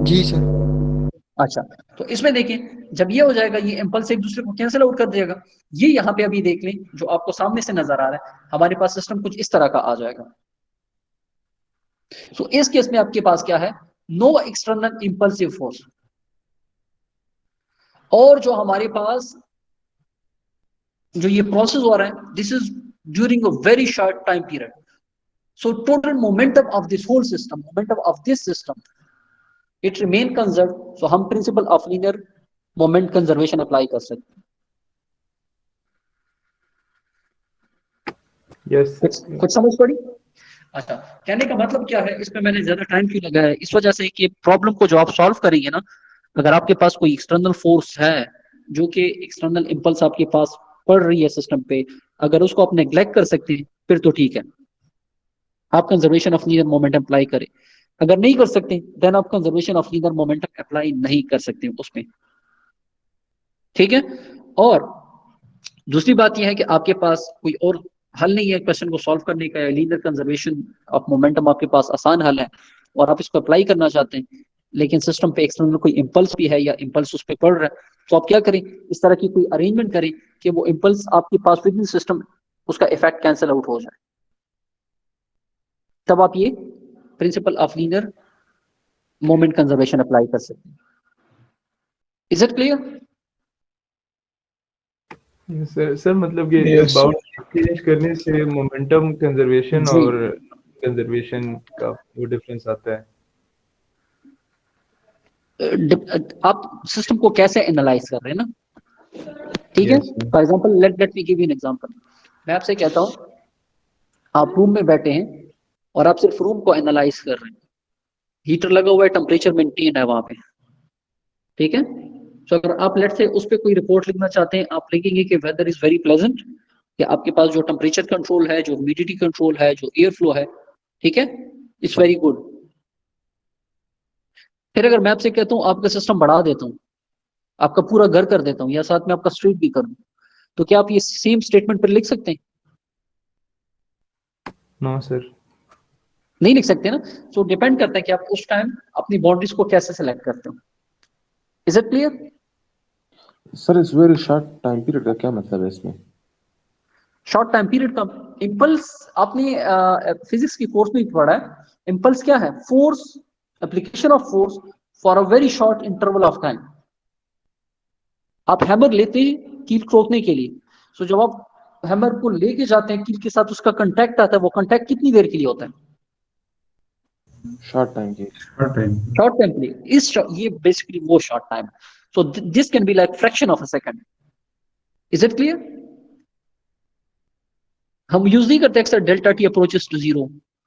जी सर। अच्छा, तो इसमें देखिए जब ये हो जाएगा, ये इंपल्स एक दूसरे को कैंसिल आउट कर देगा। ये यहाँ पे अभी देख लें, जो आपको सामने से नजर आ रहा है, हमारे पास सिस्टम कुछ इस तरह का आ जाएगा। तो इस केस में आपके पास क्या है, नो एक्सटर्नल इंपल्सिव फोर्स, और जो हमारे पास जो ये प्रोसेस हो रहा है, this is during a very short time period. So total momentum of this whole system, momentum of this system, it remain conserve. So हम principle of linear moment conservation apply कर सकते हैं। यस कुछ समझ पड़ी? अच्छा, कहने का मतलब क्या है, इसमें मैंने ज्यादा टाइम क्यों लगाया है, इस वजह से कि प्रॉब्लम को जो आप सॉल्व करेंगे ना, अगर आपके पास कोई एक्सटर्नल फोर्स है, जो कि एक्सटर्नल इंपल्स आपके पास पड़ रही है सिस्टम पे, अगर उसको आप नेग्लेक्ट कर सकते हैं फिर तो ठीक है, आप conservation of linear momentum apply करें। अगर नहीं कर सकते देन आप conservation of linear momentum apply नहीं कर सकते उसमें। ठीक है। और दूसरी बात यह है कि आपके पास कोई और हल नहीं है क्वेश्चन को सॉल्व करने का, लीनियर कंजर्वेशन ऑफ मोमेंटम आपके पास आसान हल है और आप इसको अप्लाई करना चाहते हैं, लेकिन सिस्टम पे एक्सटर्नल कोई इंपल्स भी है या इंपल्स उस पर पड़ रहा है, तो आप क्या करें, इस तरह की कोई अरेंजमेंट करें कि वो इंपल्स आपके पास विद इन सिस्टम उसका इफेक्ट कैंसिल आउट हो जाए, तब आप ये principal of linear moment conservation apply कर सकते हैं। Is it clear? Sir. Sir मतलब कि Yes, sir. बाउंड्री चेंज करने से मोमेंटम कंजर्वेशन जी, और कंजर्वेशन का वो डिफरेंस आता है। आप सिस्टम को कैसे एनालाइज कर रहे हैं ना, ठीक है। Yes sir. For example let me give you an example. मैं आपसे कहता हूं आप रूम में बैठे हैं और आप सिर्फ रूम को एनालाइज कर रहे हैं, हीटर लगा हुआ है, टेम्परेचर मेंटेन है वहां पे, ठीक है। तो अगर आप लेट से उस पर कोई रिपोर्ट लिखना चाहते हैं, आप लिखेंगे कि वेदर इज वेरी प्लेजेंट, कि आपके पास जो टेम्परेचर कंट्रोल है, जो ह्यूमिडिटी कंट्रोल है, जो एयर फ्लो है, ठीक है, इट्स वेरी गुड। फिर अगर मैं आपसे कहता हूँ आपका सिस्टम बढ़ा देता हूँ, आपका पूरा घर कर देता हूँ, या साथ में आपका स्ट्रीट भी कर दूं, तो क्या आप ये सेम स्टेटमेंट पर लिख सकते हैं? No sir. नहीं लिख सकते ना। सो डिपेंड करता है कि आप उस टाइम अपनी बाउंड्रीज को कैसे सेलेक्ट करते हो। Is it clear? सर इस वेरी शॉर्ट टाइम पीरियड का क्या मतलब है इसमें? शॉर्ट टाइम पीरियड का इंपल्स, आपने फिजिक्स की कोर्स में पढ़ा है, इंपल्स क्या है, force, application of force for a very short interval of time. आप हैमर लेते हैं कील ठोकने के लिए, सो जब आप हैमर को लेके जाते हैं कील के साथ, उसका कांटेक्ट आता है, वो कांटेक्ट कितनी देर के लिए होता है? Short time की. Short time. शॉर्ट टाइम के लिए। ये बेसिकली वो short time. So this can be like fraction of a second. Is it clear? हम यूज नहीं करते अक्सर delta T approaches to zero,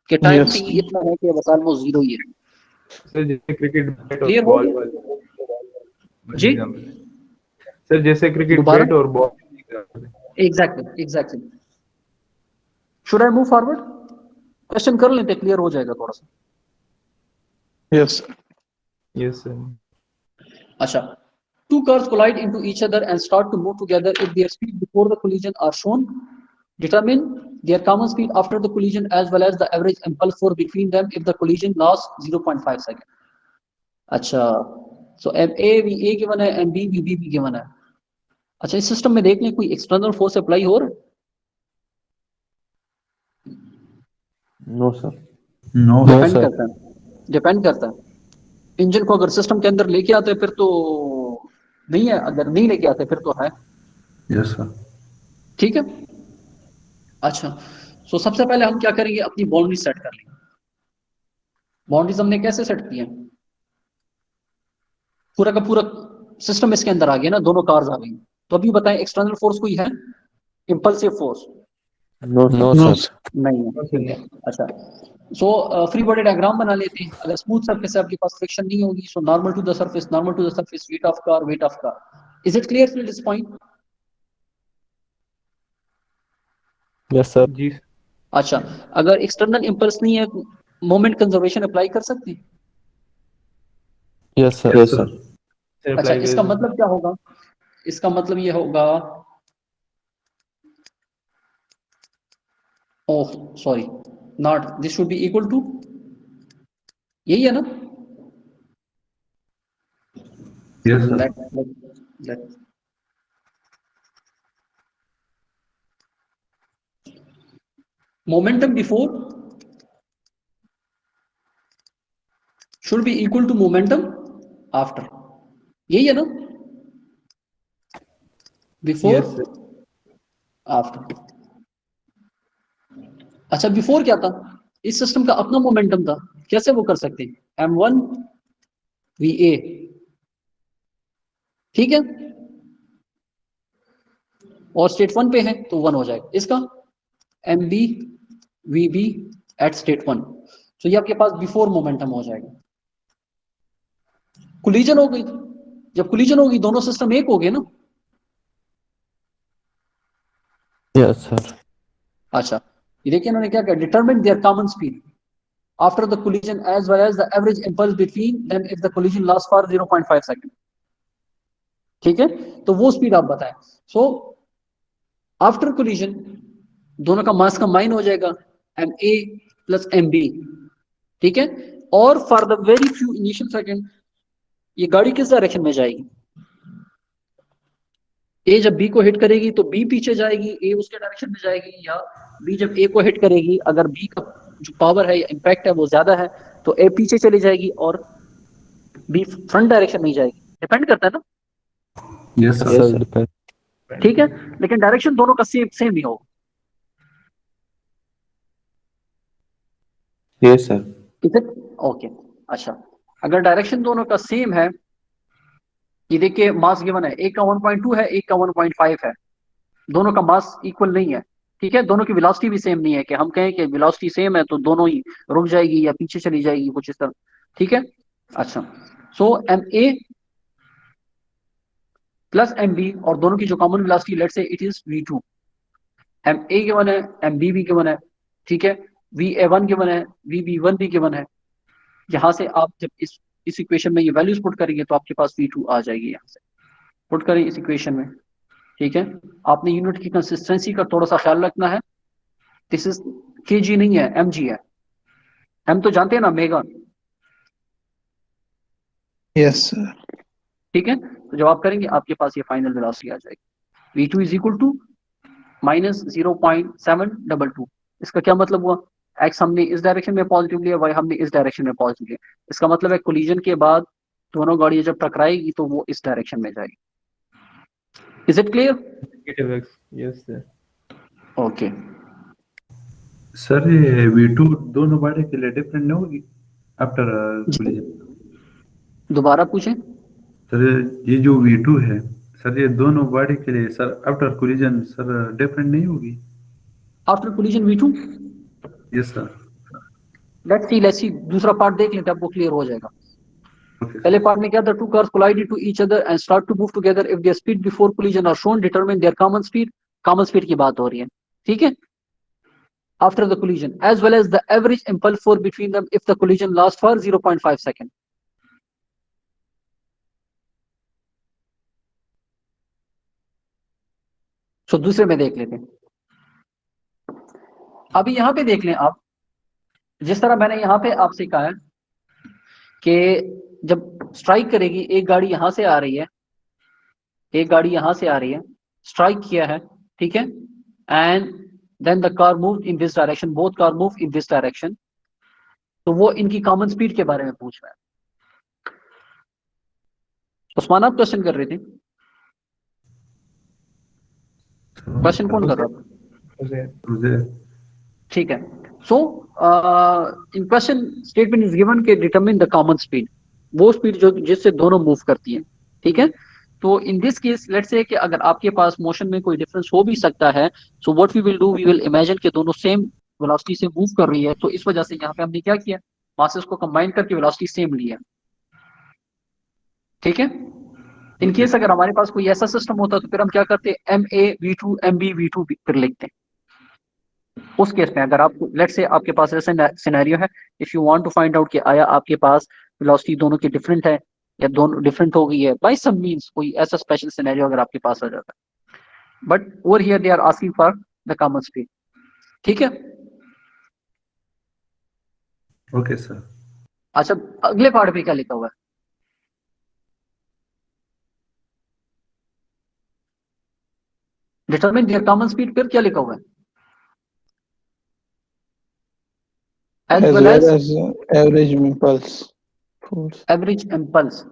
के टाइम Yes. टी इतना है कि बस ऑलमोस्ट जीरो ही है। सर जैसे क्रिकेट बैट और क्लियर हो बॉल गया जी? एग्जाम्पल। सर जैसे क्रिकेट दोबारा? बैट और ball. Exactly. Should I move forward? Question कर लेते, क्लियर हो जाएगा थोड़ा सा। Yes. Yes sir. अच्छा, two cars collide into each other and start to move together if their speed before the collision are shown. Determine their common speed after the collision as well as the average impulse force between them if the collision lasts 0.5 second. अच्छा, so MA भी A गिवन है, MB भी B भी गिवन है। अच्छा, इस सिस्टम में देख लें कोई एक्सटर्नल फोर्स अप्लाई हो रहा है? No sir. No. डिपेंड करता है, डिपेंड करता है। इंजन को अगर सिस्टम के अंदर लेके आते हैं फिर तो नहीं है, अगर नहीं लेके आते फिर तो है। Yes, sir. ठीक है। अच्छा, सो सबसे पहले हम क्या करेंगे, अपनी बाउंड्री सेट कर लेंगे। बाउंड्रीज हमने कैसे सेट की है? पूरा का पूरा सिस्टम इसके अंदर आ गया ना, दोनों कार्स आ गई। तो अभी बताएं एक्सटर्नल फोर्स कोई है? Impulsive force No sir. No, sir. नहीं है, ठीक है। अच्छा, सो फ्री बॉडी डायग्राम बना लेते हैं। अगर स्मूथ सरफेस है, आपके पास फ्रिक्शन नहीं होगी, so normal to the surface, normal to the surface, weight of car, weight of car. Is it clear till this point? Yes, sir. जी अच्छा, अगर एक्सटर्नल इंपल्स नहीं है, मोमेंट कंजर्वेशन अप्लाई कर सकते हैं? Yes, sir. Yes, sir. Sir अच्छा, अप्लाई इसका मतलब क्या होगा? इसका मतलब ये होगा, oh sorry, not this should be equal to, यही है ना? Yes, sir. let momentum before should be equal to momentum after, यही है ना? Before yes sir. after। अच्छा, बिफोर क्या था? इस सिस्टम का अपना मोमेंटम था, कैसे वो कर सकते हैं? m1 va, ठीक है, और स्टेट 1 पे है तो 1 हो जाएगा। इसका mb vb एट स्टेट 1, तो ये आपके पास बिफोर मोमेंटम हो जाएगा। कोलिजन हो गई, जब कोलिजन होगी दोनों सिस्टम एक हो गए ना। Yes, sir. अच्छा, ये देखिए इन्होंने क्या किया, determine their common speed after the collision as well as the average impulse between them if the collision last for 0.5 second. ठीक है, तो वो स्पीड आप बताएं। सो आफ्टर कोलिजन दोनों का मास कंबाइन हो जाएगा, M A plus M B, ठीक है। और for the very few initial second ये गाड़ी किस डायरेक्शन में जाएगी? ए जब बी को हिट करेगी तो बी पीछे जाएगी, ए उसके डायरेक्शन में जाएगी, या बी जब ए को हिट करेगी, अगर बी का जो पावर है या इम्पैक्ट है वो ज्यादा है तो ए पीछे चली जाएगी और बी फ्रंट डायरेक्शन में जाएगी। डिपेंड करता है ना। Yes, Yes, sir. sir. Depends. ठीक है, लेकिन डायरेक्शन दोनों का सेम सेम ही होगा। Yes sir. ठीक है, ओके। अच्छा, अगर डायरेक्शन दोनों का सेम है, ये देखिए मास गिवन है, एक का 1.2 है, एक का 1.5 है, दोनों का मास इक्वल नहीं है। ठीक है, दोनों की वेलोसिटी भी सेम नहीं है कि हम कहें कि वेलोसिटी सेम है तो दोनों ही रुक जाएगी या पीछे चली जाएगी, कुछ इस तरह। ठीक है, अच्छा, so M A plus M B और दोनों की जो common velocity let's say it is v2। M A given है, एम बी भी गिवन है, ठीक है, वी ए वन गिवन है, वी बी वन भी गिवन है। यहाँ से आप जब इस इक्वेशन में ये वैल्यूज पुट करेंगे तो आपके पास v2 आ जाएगी। यहाँ से पुट करें इस इक्वेशन में। ठीक है, आपने यूनिट की कंसिस्टेंसी का थोड़ा सा ख्याल रखना है। दिस इज केजी नहीं है, एमजी है। एम तो जानते हैं ना, मेगा। Yes, sir. ठीक है, तो जब आप करेंगे आपके पास ये फाइनल वेलोसिटी आ जाएगी, v2 is equal to minus 0.722। इसका क्या मतलब हुआ? एक्स हमने इस डायरेक्शन में पॉजिटिव लिया, वाई हमने इस डायरेक्शन में पॉजिटिव लिया। इसका मतलब है कोलिजन के बाद दोनों गाड़ियां जब टकराएगी तो वो इस डायरेक्शन में जाएगी। Is it clear? Negative x. Yes sir. Okay, sir ये V2 दोनों बॉडी के लिए डिफरेंट नहीं होगी आफ्टर कोलिजन? दोबारा पूछें। सर ये जो V2 है सर, ये दोनों बॉडी के लिए sir after collision sir different नहीं होगी? After collision V2, yes sir. Let's see दूसरा पार्ट देख लेते हैं, आपको क्लियर हो जाएगा। ओके पहले सर। पार्ट में क्या था, two cars collided to each other and start to move together if their speed before collision are shown, determine their common speed की बात हो रही है, ठीक है, after the collision as well as the average impulse force between them if the collision lasts for 0.5 second। तो दूसरे में देख लेते हैं। अभी यहां पे देख लें आप, जिस तरह मैंने यहां पे आपसे कहा है कि जब स्ट्राइक करेगी, एक गाड़ी यहां से आ रही है, एक गाड़ी यहां से आ रही है, स्ट्राइक किया है, ठीक है, and then the car move in this direction, both car move in this direction, तो वो इनकी कॉमन स्पीड के बारे में पूछ रहा है। उस्मान आप क्वेश्चन कर रहे थे, क्वेश्चन कौन कर रहा था? मुझे ठीक है। सो इन क्वेश्चन स्टेटमेंट इज गिवन के डिटरमिन द कॉमन स्पीड, वो स्पीड जो जिससे दोनों मूव करती है, ठीक है। तो इन दिस केस लेट्स से कि अगर आपके पास मोशन में कोई डिफरेंस हो भी सकता है, so what we will do, we will imagine कि दोनों सेम वेलोसिटी से मूव कर रही है, तो इस वजह से यहाँ पे हमने क्या किया, मासेस को कंबाइन करके वेलोसिटी सेम ली है, ठीक है। इन ओके केस अगर हमारे पास कोई ऐसा सिस्टम होता तो फिर हम क्या करते, MA V2 MB V2 फिर लिखते हैं। उस केस में अगर आप लेट्स से आपके पास ऐसा सिनेरियो है, if you want to find out कि आया आपके पास वेलोसिटी दोनों की डिफरेंट है या दोनों डिफरेंट हो गई है बाय सम मींस, कोई ऐसा स्पेशल सिनेरियो अगर आपके पास आ जाता है, but over here they are asking for the common speed, ठीक है। Okay sir. अच्छा, अगले पार्ट में क्या लिखा हुआ है, डिटरमिन देयर कॉमन स्पीड, फिर क्या लिखा हुआ है, as as well well as as average impulse force. Average impulse.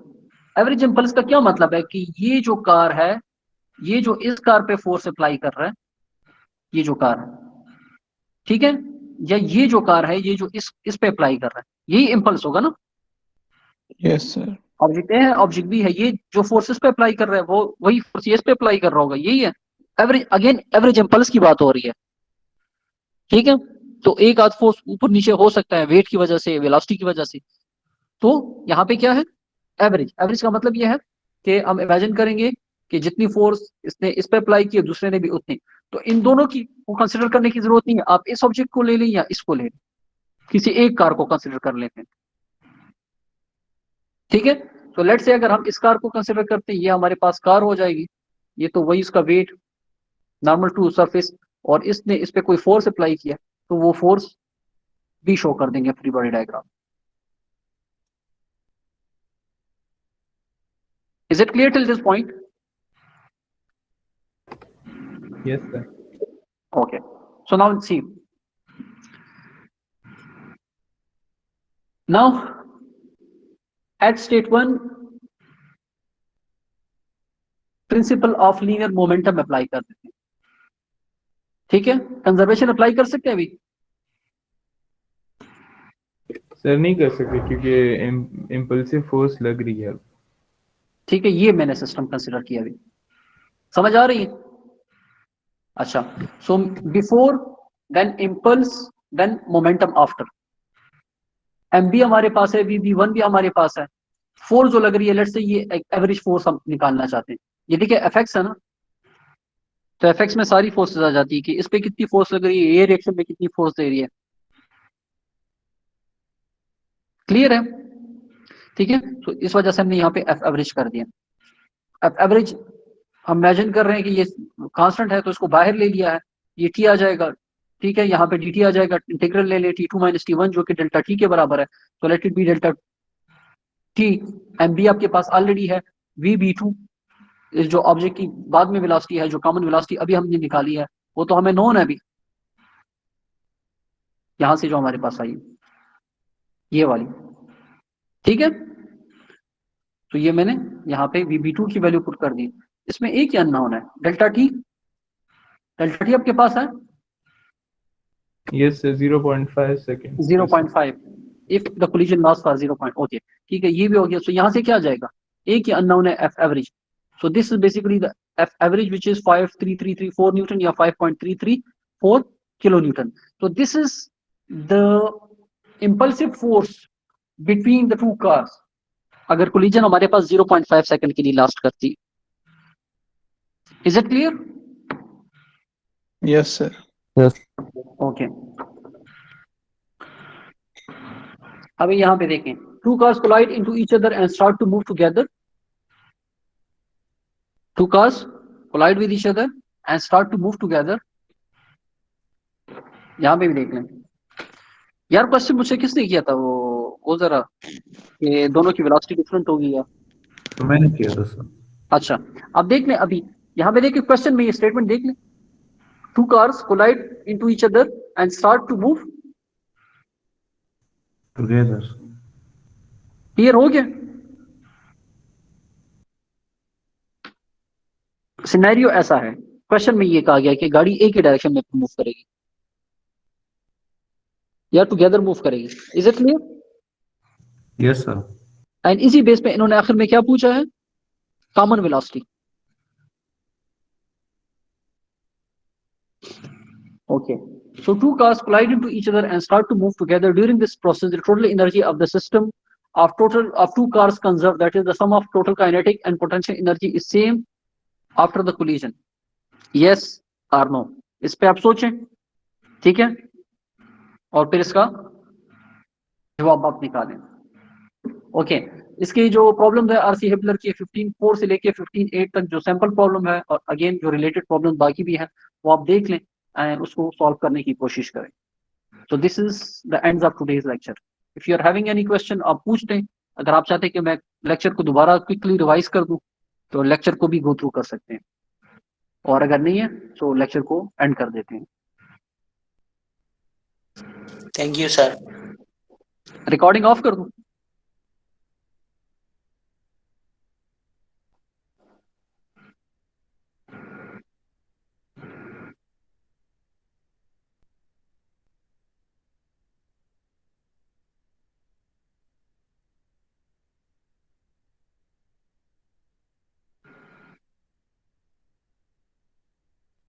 Average impulse का क्या मतलब है कि ये जो कार है, ये जो इस कार पे फोर्स अप्लाई कर रहा है, ये जो कार है, ठीक है, या ये जो कार है, ये जो इस पे अप्लाई कर रहा है, यही इम्पल्स होगा ना। Yes, sir. ऑब्जेक्ट ए है, ऑब्जेक्ट बी है, ये जो फोर्स इस पे अप्लाई कर रहा है वो वही फोर्स इस पे अप्लाई कर रहा होगा, यही है एवरेज, अगेन एवरेज इम्पल्स की बात हो रही है, ठीक है। तो एक आध फोर्स ऊपर नीचे हो सकता है वेट की वजह से, वेलोसिटी की वजह से, तो यहाँ पे क्या है, एवरेज। एवरेज का मतलब ये है कि हम इमेजिन करेंगे कि जितनी फोर्स इसने इस पे अप्लाई की दूसरे ने भी उतनी, तो इन दोनों की को कंसिडर करने की जरूरत नहीं है, आप इस ऑब्जेक्ट को ले लें या इसको ले लें, किसी एक कार को कंसिडर कर लेते हैं, ठीक है। तो लेट से अगर हम इस कार को कंसिडर करते हैं, ये हमारे पास कार हो जाएगी, ये तो वही उसका वेट नॉर्मल टू सरफेस, और इसने इस पे कोई फोर्स अप्लाई किया, तो वो फोर्स भी शो कर देंगे free body diagram. Is it clear till this point? Yes, sir. Okay. So now let's see. Now at state 1 principal of linear momentum apply कर देते हैं, ठीक है। कंजर्वेशन अप्लाई कर सकते हैं अभी? सर नहीं कर सकते क्योंकि इम्पल्सिव फोर्स लग रही है। ठीक है, ये मैंने सिस्टम कंसिडर किया अभी, समझ आ रही है? अच्छा, so before then impulse then momentum after, M B हमारे पास है, वी1 भी हमारे पास है, फोर्स जो लग रही है लेट्स से ये एवरेज फोर्स हम निकालना चाहते हैं, ये देखिए एफएक्स है ना, तो एफएक्स में सारी फोर्सेस आ जाती है कि इस पे कितनी फोर्स लग रही है, ये रिएक्शन में कितनी फोर्स दे रही है, क्लियर है? ठीक है, तो इस वजह से हमने यहाँ पे एफ एवरेज कर दिया। एफ एवरेज हम इमेजिन कर रहे हैं कि ये कांस्टेंट है, तो इसको बाहर ले लिया है, ये टी आ जाएगा, ठीक है, यहाँ पे डी टी आ जाएगा, इंटीग्रल ले ले T2 - T1 जो कि डेल्टा टी के बराबर है, तो let it be delta T. M B आपके पास ऑलरेडी है, V B2 जो ऑब्जेक्ट की बाद में वेलोसिटी है, जो कॉमन वेलोसिटी अभी हमने निकाली है, वो तो हमें नोन है अभी, यहां से जो हमारे पास आई ये वाली, ठीक है। तो ये मैंने यहाँ पे VB2 की वैल्यू पुट कर दी, इसमें एक ही अननोन है डेल्टा टी। डेल्टा टी आपके पास है, Yes sir, 0.5 seconds. 0.5 if the collision lasts for 0. Okay, ठीक है, ये भी हो गया. So यहाँ से क्या आ जाएगा? एक ही unknown है F average. So this is basically the F average, which is 53334 Newton या 5.334 kilonewton. So this is the impulsive force between the two cars. अगर collision हमारे पास 0.5 सेकंड के लिए लास्ट करती. Is it clear? Yes, sir. Yes. Okay. अभी यहाँ पे देखें, two cars collide into each other and start to move together. Two cars collide with each other and start to move together. यहाँ पे भी देख लें. यार क्वेश्चन मुझसे किसने किया था वो जरा, ये दोनों की वेलोसिटी डिफरेंट होगी या? तो मैंने किया था सर. अच्छा, अब देख लें, अभी यहाँ पे देखिए क्वेश्चन में ये स्टेटमेंट देख लें. Two cars collide into each other and start to move. Together. Clear हो गया? सिनेरियो ऐसा है, क्वेश्चन में ये कहा गया कि गाड़ी एक ही डायरेक्शन में मूव करेगी या टुगेदर मूव करेगी. Is it clear? Yes sir. And इसी बेस पे इन्होंने आखिर में क्या पूछा है? Common velocity. Okay, so two cars collide into each other and start to move together. During this process, the total energy of the system of two cars conserved, that is the sum of total kinetic and potential energy, is same after the collision. Yes or no? इस पे आप सोचें, ठीक है, और फिर इसका जवाब आप निकालें. ओके, इसकी जो प्रॉब्लम है आरसी हेपलर की 15.4 से लेके 15.8 तक जो सैंपल प्रॉब्लम है, और अगेन जो रिलेटेड प्रॉब्लम बाकी भी है वो आप देख लें एंड उसको सॉल्व करने की कोशिश करें. So this is the ends of today's lecture. If you are having any question, आप पूछ लें. अगर आप चाहते हैं कि मैं लेक्चर को दोबारा क्विकली रिवाइज कर दूं तो लेक्चर को भी गो थ्रू कर सकते हैं, और अगर नहीं है तो लेक्चर को एंड कर देते हैं. Thank you sir. Recording of कर दूं?